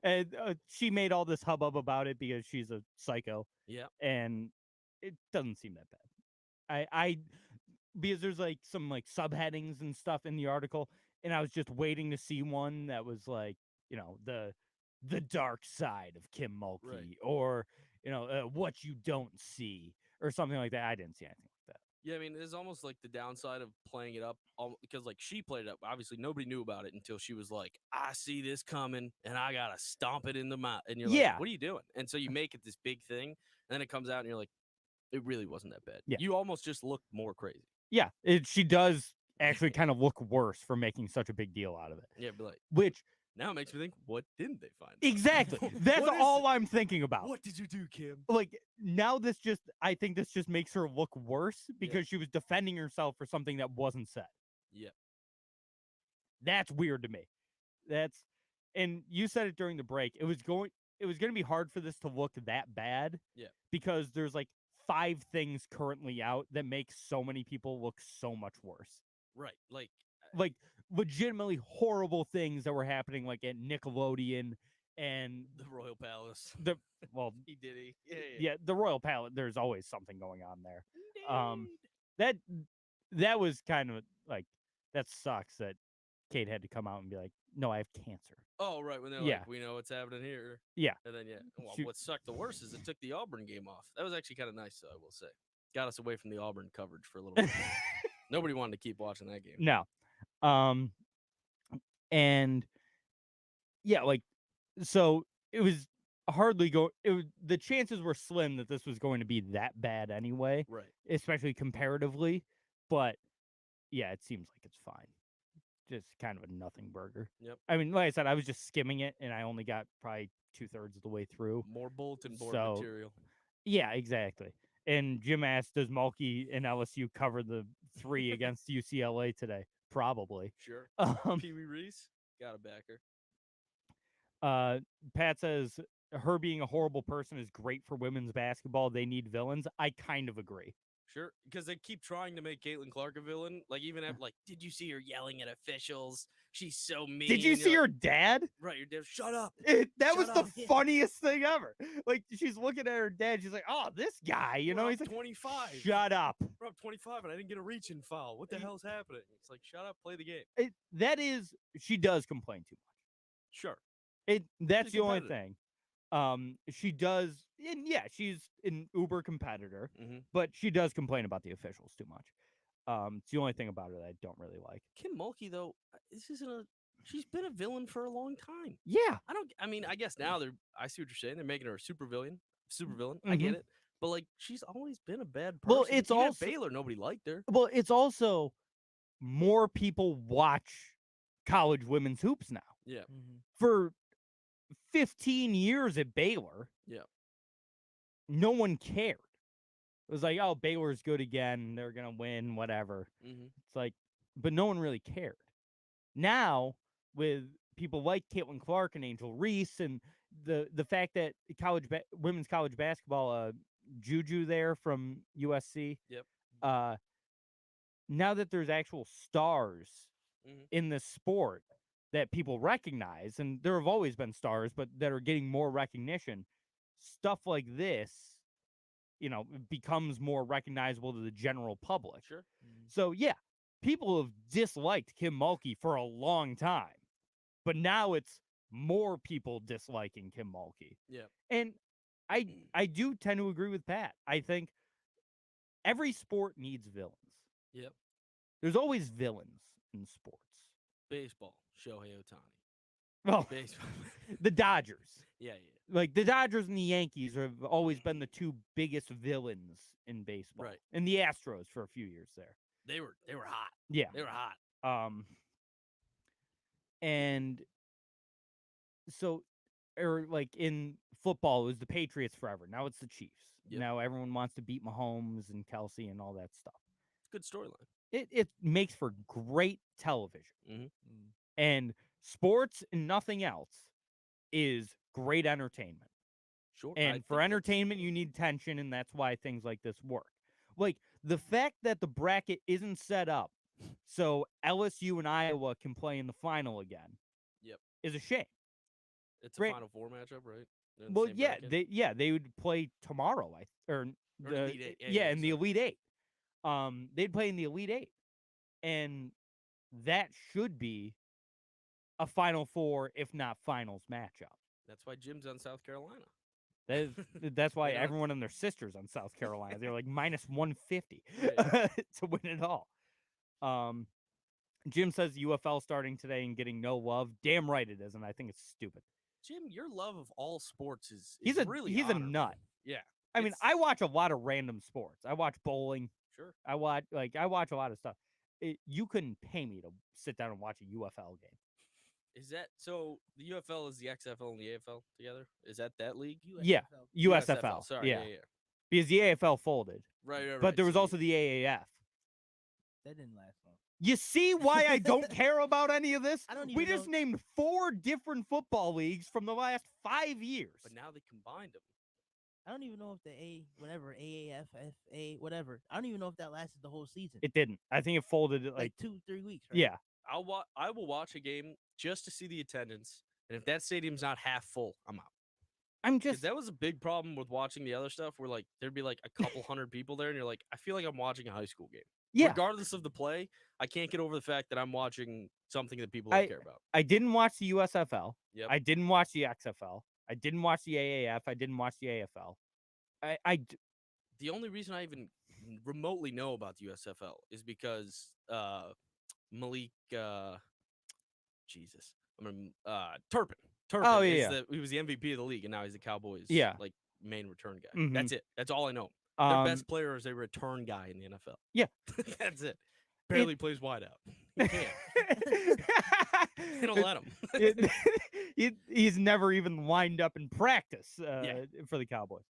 And she made all this hubbub about it because she's a psycho. Yeah. And it doesn't seem that bad. I because there's like some like subheadings and stuff in the article, and I was just waiting to see one that was like, you know, the dark side of Kim Mulkey, Right. or you know, what you don't see, or something like that. I didn't see anything like that. Yeah, I mean, it's almost like the downside of playing it up because, like, she played it up. Obviously, nobody knew about it until she was like, I see this coming and I got to stomp it in the mouth. And you're Yeah. like, what are you doing? And so you make it this big thing, and then it comes out and you're like, it really wasn't that bad. Yeah. You almost just look more crazy. Yeah, she does actually kind of look worse for making such a big deal out of it. Yeah, but like, Which now it makes me think, what didn't they find? exactly, that's What is all I'm thinking about. What did you do, Kim? Like now, I think this just makes her look worse because she was defending herself for something that wasn't said. Yeah, That's weird to me. And you said it during the break. It was going to be hard for this to look that bad. Yeah, because there's like 5 things currently out that make so many people look so much worse. right. Like legitimately horrible things that were happening, like at Nickelodeon and the Royal Palace. Well, He did he? yeah, the Royal Palace. There's always something going on there. That was kind of like, that sucks that Kate had to come out and be like, no, I have cancer. Oh, right. When they're Yeah. like, we know what's happening here. Yeah. And then, well, Shoot. what sucked the worst is it took the Auburn game off. That was actually kind of nice, though, I will say. Got us away from the Auburn coverage for a little bit. Nobody wanted to keep watching that game. No. And yeah, like, so it was the chances were slim that this was going to be that bad anyway. Right. Especially comparatively. But yeah, it seems like it's fine. Just kind of a nothing burger. Yep. I mean, like I said, I was just skimming it and I only got probably 2/3 of the way through. More bulletin board So, material. Yeah, exactly. And Jim asked, does Mulkey and LSU cover the 3 against UCLA today? Probably. Sure. Um, Pee Wee Reese, got a backer. Pat says her being a horrible person is great for women's basketball. They need villains. I kind of agree. Sure, because they keep trying to make Caitlin Clark a villain. Like, even at, like, did you see her yelling at officials? She's so mean. Did you see her dad? Right, your dad. Shut up. That was Shut the up. Yeah. funniest thing ever. Like, she's looking at her dad. She's like, oh, this guy, you We're know, up he's like, 25. shut up. We're up 25, and I didn't get a reach-in foul. What the hell's happening? It's like, shut up, play the game. She does complain too much. Sure. That's She's the only competitive. thing. She does, and yeah, she's an uber competitor, Mhm. but she does complain about the officials too much. It's the only thing about her that I don't really like. Kim Mulkey, though, she's been a villain for a long time. Yeah. I mean, I guess now I see what you're saying. They're making her a super villain. I get it. But, like, she's always been a bad person. Well, it's Even at also Baylor, nobody liked her. Well, it's also more people watch college women's hoops now. Yeah. For 15 years at Baylor, no one cared. It was like, oh, Baylor's good again. They're going to win, whatever. It's like, but no one really cared. Now, with people like Caitlin Clark and Angel Reese and the fact that women's college basketball, Juju there from USC, now that there's actual stars in this sport that people recognize, and there have always been stars, but that are getting more recognition, stuff like this, becomes more recognizable to the general public. Sure. So, yeah, people have disliked Kim Mulkey for a long time, but now it's more people disliking Kim Mulkey. Yeah. And I do tend to agree with Pat. I think every sport needs villains. Yep. There's always villains in sports. Baseball, Shohei Ohtani. Well, Baseball. the Dodgers. Yeah. Like, the Dodgers and the Yankees have always been the two biggest villains in baseball. Right. And the Astros for a few years there. They were hot. Yeah. They were hot. And so, or like in football, it was the Patriots forever. Now it's the Chiefs. Yep. Now everyone wants to beat Mahomes and Kelsey and all that stuff. It's a good storyline. It makes for great television. And sports and nothing else is great entertainment. Sure. And for entertainment, you need tension, and that's why things like this work. Like, the fact that the bracket isn't set up so LSU and Iowa can play in the final again is a shame. It's a Final Four matchup, right? Well, yeah, they would play tomorrow, in the Elite Eight. in the Elite Eight. They'd play in the Elite Eight, and that should be a Final Four, if not finals matchup. That's why Jim's on South Carolina. That's why everyone and their sisters on South Carolina. They're like minus 150 to win it all. Jim says UFL starting today and getting no love. Damn right it is, and I think it's stupid. Jim, your love of all sports is he's really a nut. Yeah. I mean, I watch a lot of random sports. I watch bowling. Sure. I watch a lot of stuff. You couldn't pay me to sit down and watch a UFL game. Is that so? The UFL is the XFL and the AFL together. Is that league? USFL. Yeah, USFL. Sorry, yeah. Because the AFL folded. Right. But there was also the AAF. That didn't last long. You see why I don't care about any of this? We just know. named 4 different football leagues from the last 5 years. But now they combined them. I don't even know if the AAF, FA, whatever. I don't even know if that lasted the whole season. It didn't. I think it folded like 2-3 weeks. Right? Yeah. I will watch a game just to see the attendance, and if that stadium's not half full, I'm out. That was a big problem with watching the other stuff, where like there'd be like a couple hundred people there, and you're like, I feel like I'm watching a high school game. Yeah. Regardless of the play, I can't get over the fact that I'm watching something that people don't care about. I didn't watch the USFL. Yep. I didn't watch the XFL. I didn't watch the AAF. I didn't watch the AFL. The only reason I even remotely know about the USFL is because Malik, Turpin. Oh, yeah. He was the MVP of the league, and now he's the Cowboys' like main return guy. Mhm. That's it. That's all I know. Their best player is a return guy in the NFL. Yeah. That's it. Barely plays wideout. He can't. They don't let him. He's never even lined up in practice for the Cowboys.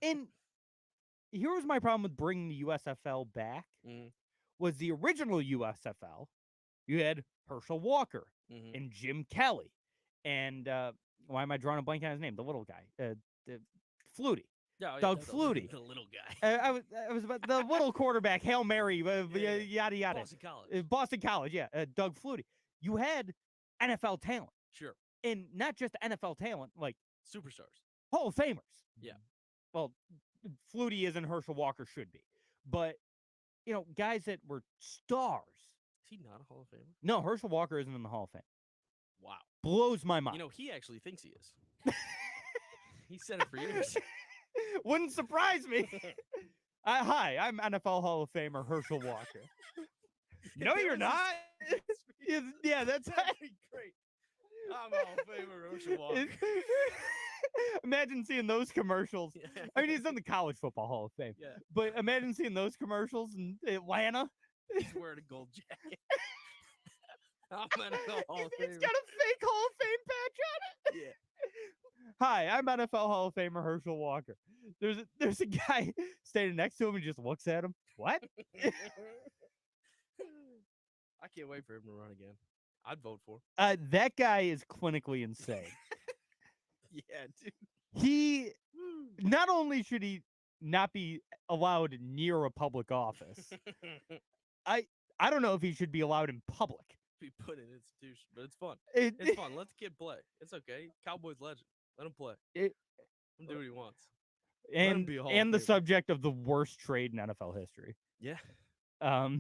And here was my problem with bringing the USFL back. Was the original USFL, you had Herschel Walker and Jim Kelly and why am I drawing a blank on his name? The little guy, Flutie. Doug Flutie. The little guy. I was about the little quarterback, Hail Mary, yada yada. Boston College. Boston College, yeah. Doug Flutie. You had NFL talent. Sure. And not just NFL talent, like superstars. Hall of Famers. Yeah. Well, Flutie is and Herschel Walker should be. But, guys that were stars. Is he not a Hall of Famer? No, Herschel Walker isn't in the Hall of Fame. Wow. Blows my mind. He actually thinks he is. He said it for years. Wouldn't surprise me. Hi, I'm NFL Hall of Famer Herschel Walker. No, you're not. Yeah, that's great. I'm Hall of Famer Herschel Walker. Imagine seeing those commercials. I mean, he's done the College Football Hall of Fame. Yeah. But imagine seeing those commercials in Atlanta. He's wearing a gold jacket. I'm NFL Hall of He's Fame. got a fake Hall of Fame patch on it. Yeah. Hi, I'm NFL Hall of Famer Herschel Walker. There's a guy standing next to him and just looks at him. What? I can't wait for him to run again. I'd vote for him. That guy is clinically insane. Yeah, dude. He not only should he not be allowed near a public office. I don't know if he should be allowed in public. Be put in an institution, but it's fun. It's fun. Let the kid play. It's okay. Cowboys legend. Let him play. Let him do what he wants. And be a Hall of the Famer. subject of the worst trade in NFL history. Yeah. Oh,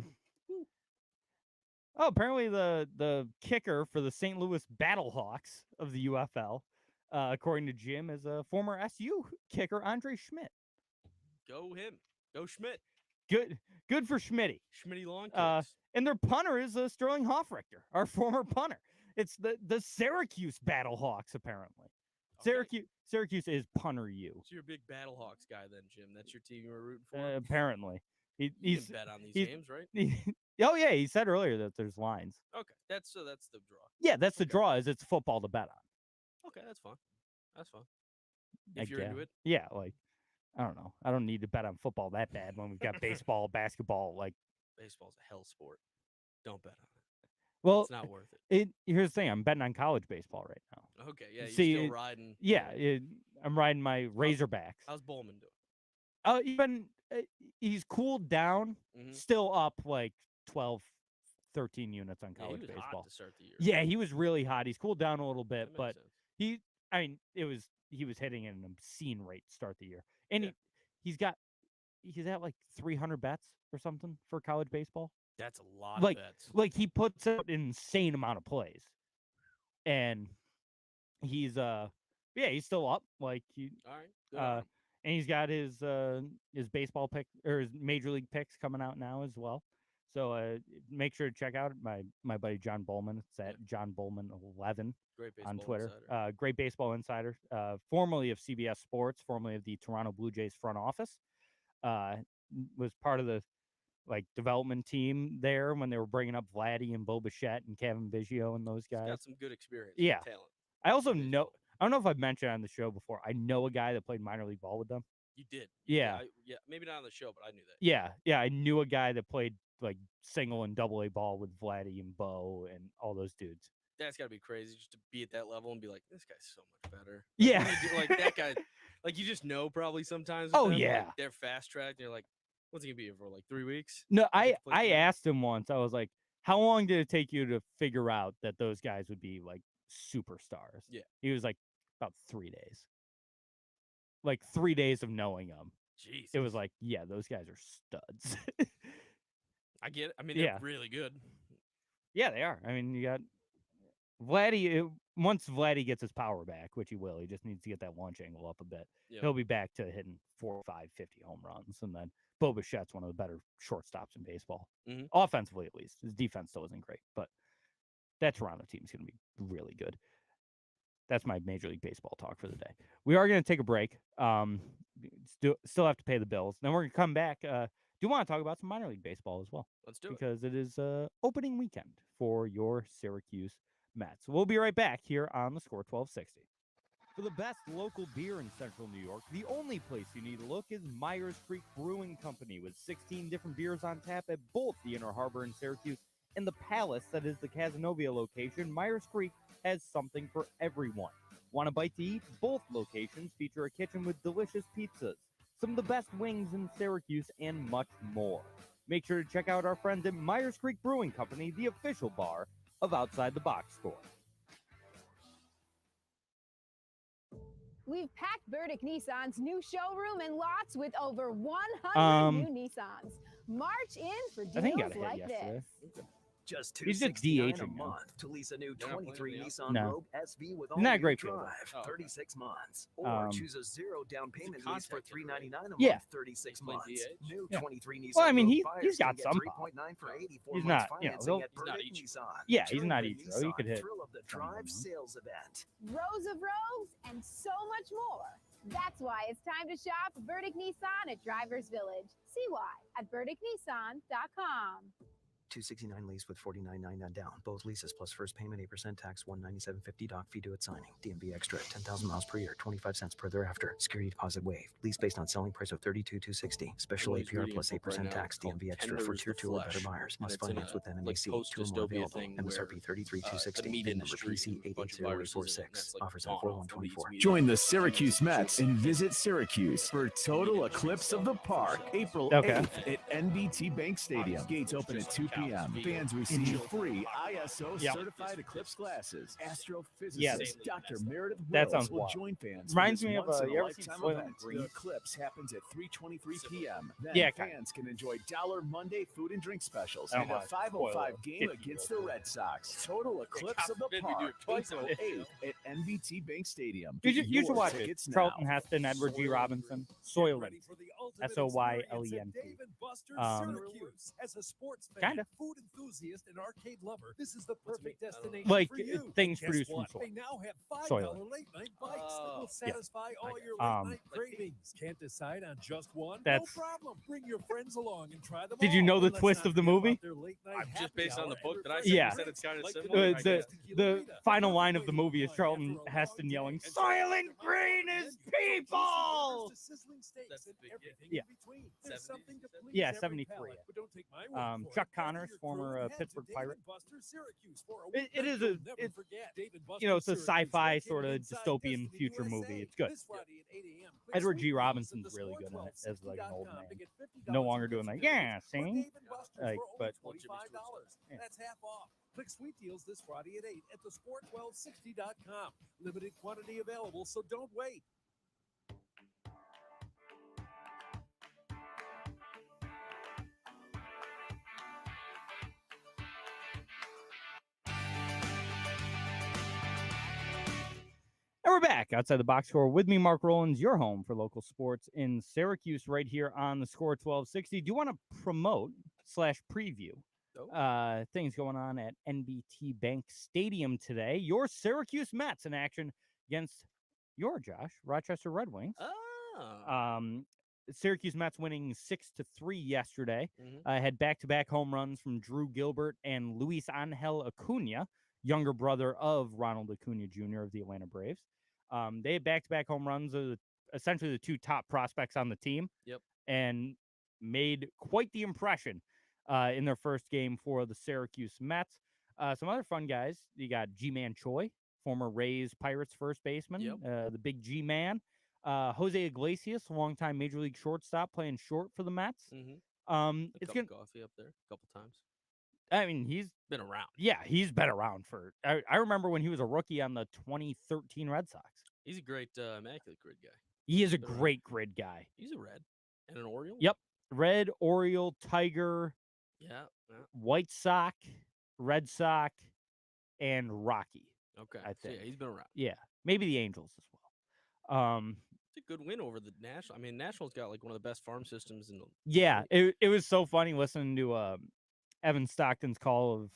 apparently the kicker for the St. Louis Battlehawks of the UFL, according to Jim, is a former SU kicker, Andre Schmidt. Go him. Go Schmidt. Good for Schmitty. Schmitty long kicks. And their punter is Sterling Hoffrichter, our former punter. It's the Syracuse Battlehawks, apparently. Okay. Syracuse is punter U. So you're a big Battlehawks guy then, Jim. That's your team you were rooting for? Apparently. You can bet on these games, right? Oh, yeah. He said earlier that there's lines. Okay. That's the draw. Yeah, that's the draw, is it's football to bet on. Okay, that's fun. That's fun. If you're into it. Yeah, like, I don't know. I don't need to bet on football that bad when we've got baseball, basketball, like. Baseball's a hell sport. Don't bet on it. Well, it's not worth it. Here's the thing. I'm betting on college baseball right now. Okay, yeah, you're still riding. Yeah, I'm riding my Razorbacks. How's Bowman doing? He's cooled down, still up like 12, 13 units on college he was baseball. Hot to start the year. Yeah, he was really hot. He's cooled down a little bit, but sense. he was hitting at an obscene rate to start the year. And he's at like 300 bets or something for college baseball. That's a lot of bets. Like he puts out an insane amount of plays. And he's still up. Like all right. And he's got his baseball pick or his major league picks coming out now as well. So make sure to check out my buddy John Bowman. It's at John Bowman 11 on Twitter. Great baseball insider. Formerly of CBS Sports, formerly of the Toronto Blue Jays front office. Was part of the development team there when they were bringing up Vladdy and Bo Bichette and Kevin Biggio and those guys. He's got some good experience. Yeah. Talent. I also know. I don't know if I've mentioned on the show before. I know a guy that played minor league ball with them. You did. Yeah. Yeah. Maybe not on the show, but I knew that. Yeah. I knew a guy that played single and double A ball with Vladdy and Bo and all those dudes. That's got to be crazy just to be at that level and be like, this guy's so much better. Yeah. That guy, you just know probably sometimes. Oh, them, yeah. They're fast tracked. They're like, what's he going to be here for? 3 weeks? No, I asked him once. I was like, how long did it take you to figure out that those guys would be superstars? Yeah. He was like, about 3 days. 3 days of knowing them. Jeez. It was yeah, those guys are studs. I get it. I mean, they're really good. Yeah, they are. I mean, you got Vladdy. Once Vladdy gets his power back, which he will, he just needs to get that launch angle up a bit. Yep. He'll be back to hitting 4, 5, 50 home runs. And then Bo Bichette's one of the better shortstops in baseball. Mm-hmm. Offensively, at least. His defense still isn't great, but that Toronto team is going to be really good. That's my Major League Baseball talk for the day. We are going to take a break. Still have to pay the bills. Then we're going to come back. Do want to talk about some minor league baseball as well. Let's do it. Because it is opening weekend for your Syracuse Mets. We'll be right back here on the Score 1260. For the best local beer in Central New York, the only place you need to look is Myers Creek Brewing Company, with 16 different beers on tap at both the Inner Harbor in Syracuse and the Palace that is the Cazenovia location. Myers Creek has something for everyone. Want a bite to eat? Both locations feature a kitchen with delicious pizzas, some of the best wings in Syracuse, and much more. Make sure to check out our friends at Myers Creek Brewing Company, the official bar of Outside the Box Score. We've packed Burdick Nissan's new showroom and lots with over 100 new Nissans. March in for deals like this. Just He's just $269 a DHing now. month to lease a new They're not 23 playing the Nissan No. Rogue SV with Isn't that a all-wheel great field goal? drive, Oh, okay. 36 months. Or Um, choose a 0 down payment lease for contact it, right? $399 a Yeah. month, 36 He's playing months. DH? New Yeah. 23 Nissan Well, I mean, Rogue he's buyers got can get some pop. 3.9 for 84 He's months not, you know, financing he'll- at He's not Burdick each. Nissan. Yeah, he's Join not the each, though. He Nissan could hit Thrill of the 21 Drive months. sales event. Rows of rows and so much more. That's why it's time to shop Burdick Nissan at Drivers Village. See why at burdicknissan.com. 269 lease with 49.99 down. Both leases plus first payment 8% tax 197.50 doc fee due at signing. DMV extra 10,000 miles per year 25 cents per thereafter. Security deposit waived. Lease based on selling price of 32,260. Special He's APR reading plus a book right 8% now. tax It's called DMV extra for Tenders tier the 2 or better Flesh, buyers. and Must it's in finance a, with like, NMAC. 2 or more post-dystopia available. thing MSRP where, 33,260. the meat VIN number industry, PC a bunch of 880846. viruses in it, and that's, like, Offers gone at off. Nobody eats 4124. meat Join the anymore. Syracuse Mets and Juicy. visit Syracuse for Total Eclipse of the Park, April Okay. 8th at NBT Bank Stadium. Gates open at 2 p.m. Fans receive free ISO Yep. certified eclipse glasses. Astrophysicist Yeah. Dr. Meredith That Wills sounds will wild. join fans. Reminds for this me of, you ever seen once-in-a-lifetime Soylent event. Green? The eclipse happens at 3:23 p.m. Then Yeah, kinda. fans can enjoy $1 Monday food and drink specials I don't and a wanna 5:05 spoil game 50 against real the Red Sox. Total Eclipse of the forbid we do Park, it twice April in a 8th at NBT Bank Stadium. You Get should your watch it. tickets now. Charlton Heston, Edward G. Robinson, Soylent. Soylent. As a sports fan, Kinda. food enthusiast, and arcade lover, this is the perfect destination Like, for you. things Guess produced what? from They now have Soylent. $5 late night bites that will Yeah. satisfy all your Um, late night cravings. Can't decide on just one? That's- No problem. Bring your friends along and try them Did you all. know the And let's twist not of the forget movie? about their late night Just happy based on the hour book and that I refreshing Yeah. said it's kind of like similar. I the guess. the final line of the movie is Charlton Heston yelling, "Soylent Green is people!" That's the big Yeah. There's 70s, something to please Yeah, every 73, palate, yeah. but don't take my word for it. Chuck Gather Connors, your former, crew and head to Pittsburgh Dave Pirate. and Buster's Syracuse for a It weekend is you'll a- never it- forget. Dave and You know, it's a Buster's Syracuse, sci-fi located sort of inside dystopian Destiny future USA. movie. It's good. This Friday at 8 a.m. Click Edward G. Sweet Deals Robinson's at the really Score good in it as like an old 1260.com man. to get $50 No longer doing tickets like, to yeah, Or sing. Dave and Buster's Like, for only but $25. Yeah. That's half off. Click Sweet Deals this Friday at 8 at the Score1260.com. Limited quantity available, so don't wait. And we're back outside the box score with me, Mark Rowlands, your home for local sports in Syracuse, right here on the Score 1260. Do you want to promote / preview things going on at NBT Bank Stadium today? Your Syracuse Mets in action against your Rochester Red Wings. Syracuse Mets winning 6-3 yesterday. Had back-to-back home runs from Drew Gilbert and Luis Angel Acuna, younger brother of Ronald Acuna Jr. of the Atlanta Braves. They had back-to-back home runs of essentially the two top prospects on the team. Yep. And made quite the impression in their first game for the Syracuse Mets. Some other fun guys. You got G-Man Choi, former Rays Pirates first baseman, the big G-Man. Jose Iglesias, longtime Major League shortstop, playing short for the Mets. It's Cup of gonna. coffee up there a couple times. I mean, he's been around. Yeah, he's been around for. I remember when he was a rookie on the 2013 Red Sox. He's a great immaculate grid guy. He is a great grid guy. He's a red and an Oriole. Yep, red, Oriole, Tiger. Yeah. White Sox, Red Sox, and Rocky. Okay. I So, think. yeah, he's been around. Yeah, maybe the Angels as well. It's a good win over the National. I mean, National's got like one of the best farm systems in the. Yeah, it was so funny listening to Evan Stockton's call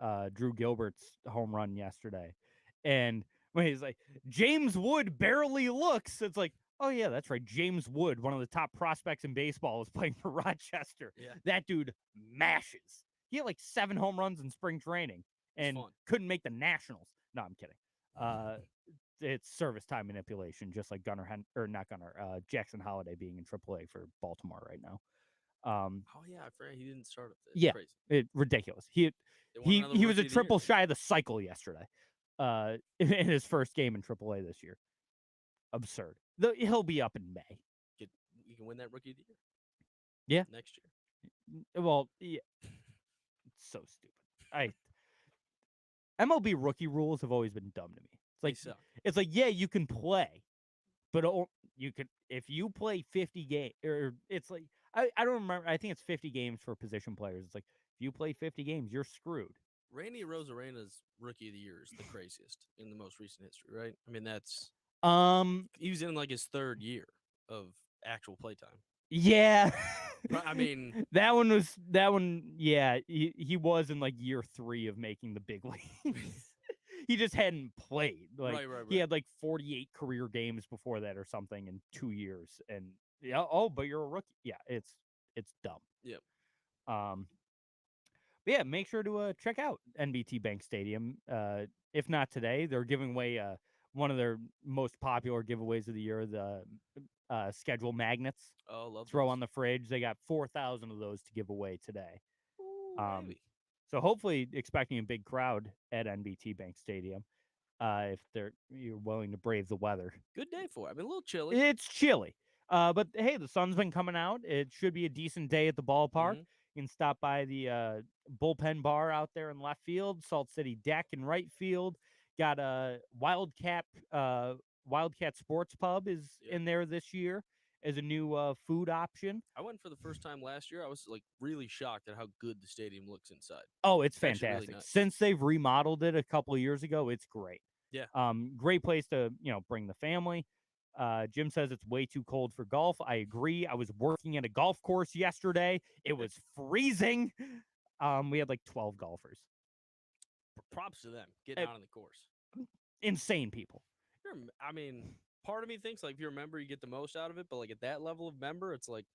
of Drew Gilbert's home run yesterday, and when he's like, James Wood barely looks, it's like, oh yeah, that's right, James Wood, one of the top prospects in baseball, is playing for Rochester. Yeah. That dude mashes. He had like 7 home runs in spring training and couldn't make the Nationals. No, I'm kidding. It's service time manipulation, just like Jackson Holiday being in AAA for Baltimore right now. Oh yeah, I forgot he didn't start up there. Yeah, Crazy. Ridiculous. They won another He was a Rookie of the triple Year. shy of the cycle yesterday. In his first game in AAA this year. Absurd. He'll be up in May. You can win that Rookie of the Year. Yeah. Next year. Well, yeah. It's so stupid. MLB rookie rules have always been dumb to me. It's like, yeah, you can play, but you could if you play 50 games, or it's like I don't remember. I think it's 50 games for position players. It's like If you play 50 games, you're screwed. Randy Rosarena's Rookie of the Year is the craziest in the most recent history, right? I mean, that's he was in like his 3rd year of actual playtime. Yeah. I mean, that one. Yeah, he was in like year 3 of making the big leagues. He just hadn't played. Like right. he had like 48 career games before that or something in 2 years. And yeah, but you're a rookie. Yeah, it's dumb. Yep. But yeah, make sure to check out NBT Bank Stadium. If not today, they're giving away one of their most popular giveaways of the year, the schedule magnets. Oh, love Throw those. on the fridge. They got 4,000 of those to give away today. Ooh, baby. So hopefully expecting a big crowd at NBT Bank Stadium. If you're willing to brave the weather. Good day for it. I mean, a little chilly. It's chilly. But hey, the sun's been coming out. It should be a decent day at the ballpark. You can stop by the bullpen bar out there in left field, Salt City Deck in right field. Got a Wildcat Sports Pub is in there this year as a new food option. I went for the first time last year. I was like really shocked at how good the stadium looks inside. Oh, it's actually fantastic. really nice. Since they've remodeled it a couple of years ago, it's great. Yeah. Great place to, bring the family. Jim says it's way too cold for golf. I agree. I was working at a golf course yesterday. It was freezing. We had like 12 golfers. Props to them getting out on the course. Insane people. I mean, part of me thinks like if you're a member, you get the most out of it. But like at that level of member, it's like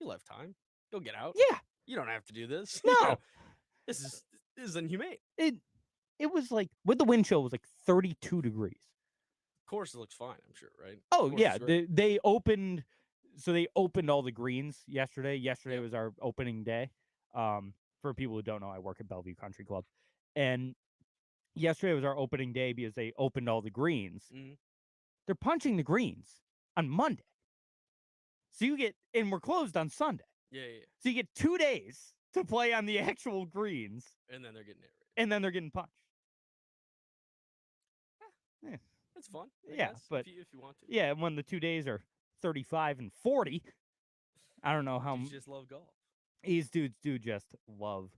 you left time. Go get out. Yeah. You don't have to do this. No. This is inhumane. It was like with the wind chill, it was like 32 degrees. Course looks fine, I'm sure, right? Oh yeah, they opened. So they opened all the greens yesterday. Yesterday was our opening day. For people who don't know, I work at Bellevue Country Club, and yesterday was our opening day because they opened all the greens. They're punching the greens on Monday, so and we're closed on Sunday. Yeah. So you get 2 days to play on the actual greens, and then they're getting aerated. And then they're getting punched. Yeah. It's fun. I Yeah, guess, but if you want to. Yeah, when the 2 days are 35 and 40, I don't know how. You just love golf. These dudes do just love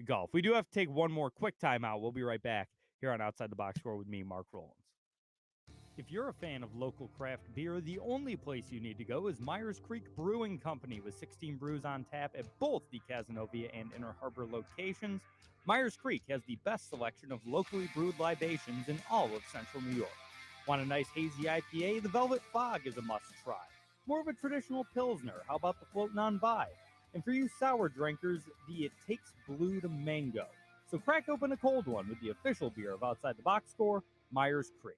golf. We do have to take one more quick timeout. We'll be right back here on Outside the Box Score with me, Mark Rowlands. If you're a fan of local craft beer, the only place you need to go is Myers Creek Brewing Company with 16 brews on tap at both the Cazenovia and Inner Harbor locations. Myers Creek has the best selection of locally brewed libations in all of Central New York. Want a nice hazy IPA? The Velvet Fog is a must-try. More of a traditional Pilsner, how about the Floatin' on By? And for you sour drinkers, the It Takes Blue to Mango. So crack open a cold one with the official beer of Outside the Box Score, Myers Creek.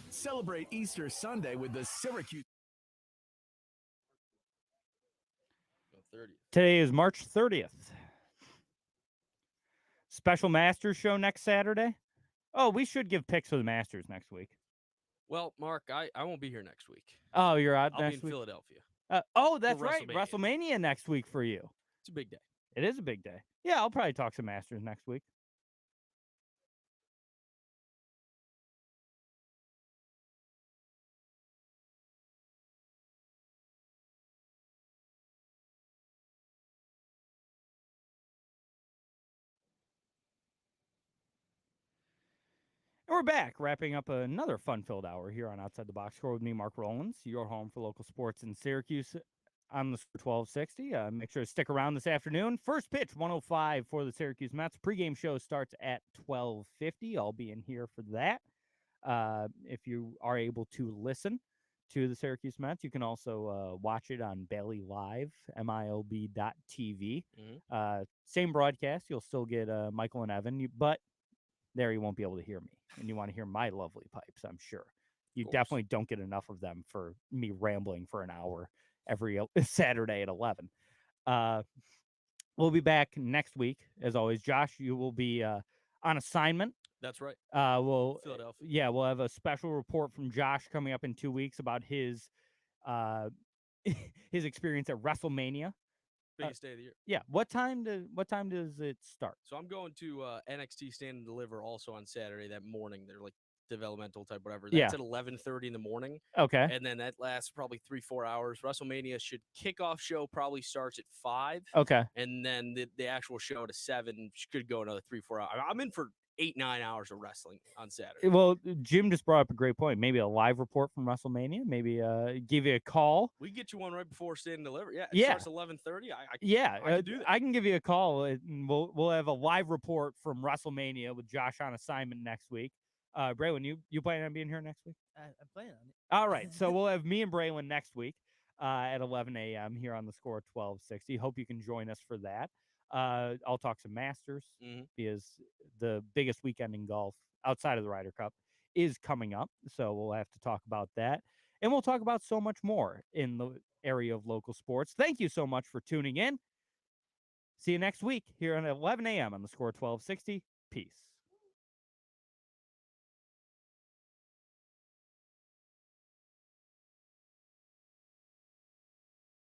Celebrate Easter Sunday with the Syracuse. Today is March 30th. Special Masters show next Saturday. Oh, we should give picks for the Masters next week. Well, Mark, I won't be here next week. Oh, you're out I'll next be in week? Philadelphia. That's right. WrestleMania next week for you. It's a big day. It is a big day. Yeah, I'll probably talk some Masters next week. And we're back, wrapping up another fun-filled hour here on Outside the Box Score with me, Mark Rowlands, your home for local sports in Syracuse on the 1260. Make sure to stick around this afternoon. First pitch, 1:05 for the Syracuse Mets. Pregame show starts at 12:50. I'll be in here for that. If you are able to listen to the Syracuse Mets, you can also watch it on Bailey Live, MILB.TV. Same broadcast. You'll still get Michael and Evan, but there you won't be able to hear me. And you want to hear my lovely pipes, I'm sure. You definitely don't get enough of them for me rambling for an hour every Saturday at 11. We'll be back next week, as always. Josh, you will be on assignment. That's right. Philadelphia. Yeah, we'll have a special report from Josh coming up in 2 weeks about his his experience at WrestleMania. Biggest day of the year. Yeah. What time does it start? So I'm going to NXT Stand and Deliver also on Saturday that morning. They're like developmental type, whatever. Yeah. That's at 11:30 in the morning. Okay. And then that lasts probably 3-4 hours. WrestleMania kickoff show probably starts at 5. Okay. And then the actual show to 7 could go another 3-4 hours. I'm in for 8-9 hours of wrestling on Saturday. Well, Jim just brought up a great point. Maybe a live report from WrestleMania. Maybe give you a call. We can get you one right before Stand and Deliver. Yeah, Yeah. Starts 11:30. I can do that. I can give you a call, and we'll have a live report from WrestleMania with Josh on assignment next week. Braylon, you planning on being here next week? I plan on it. All right, so we'll have me and Braylon next week at 11 a.m. here on the Score 1260. Hope you can join us for that. I'll talk some Masters because the biggest weekend in golf outside of the Ryder Cup is coming up, so we'll have to talk about that. And we'll talk about so much more in the area of local sports. Thank you so much for tuning in. See you next week here at 11 a.m. on the Score 1260. Peace.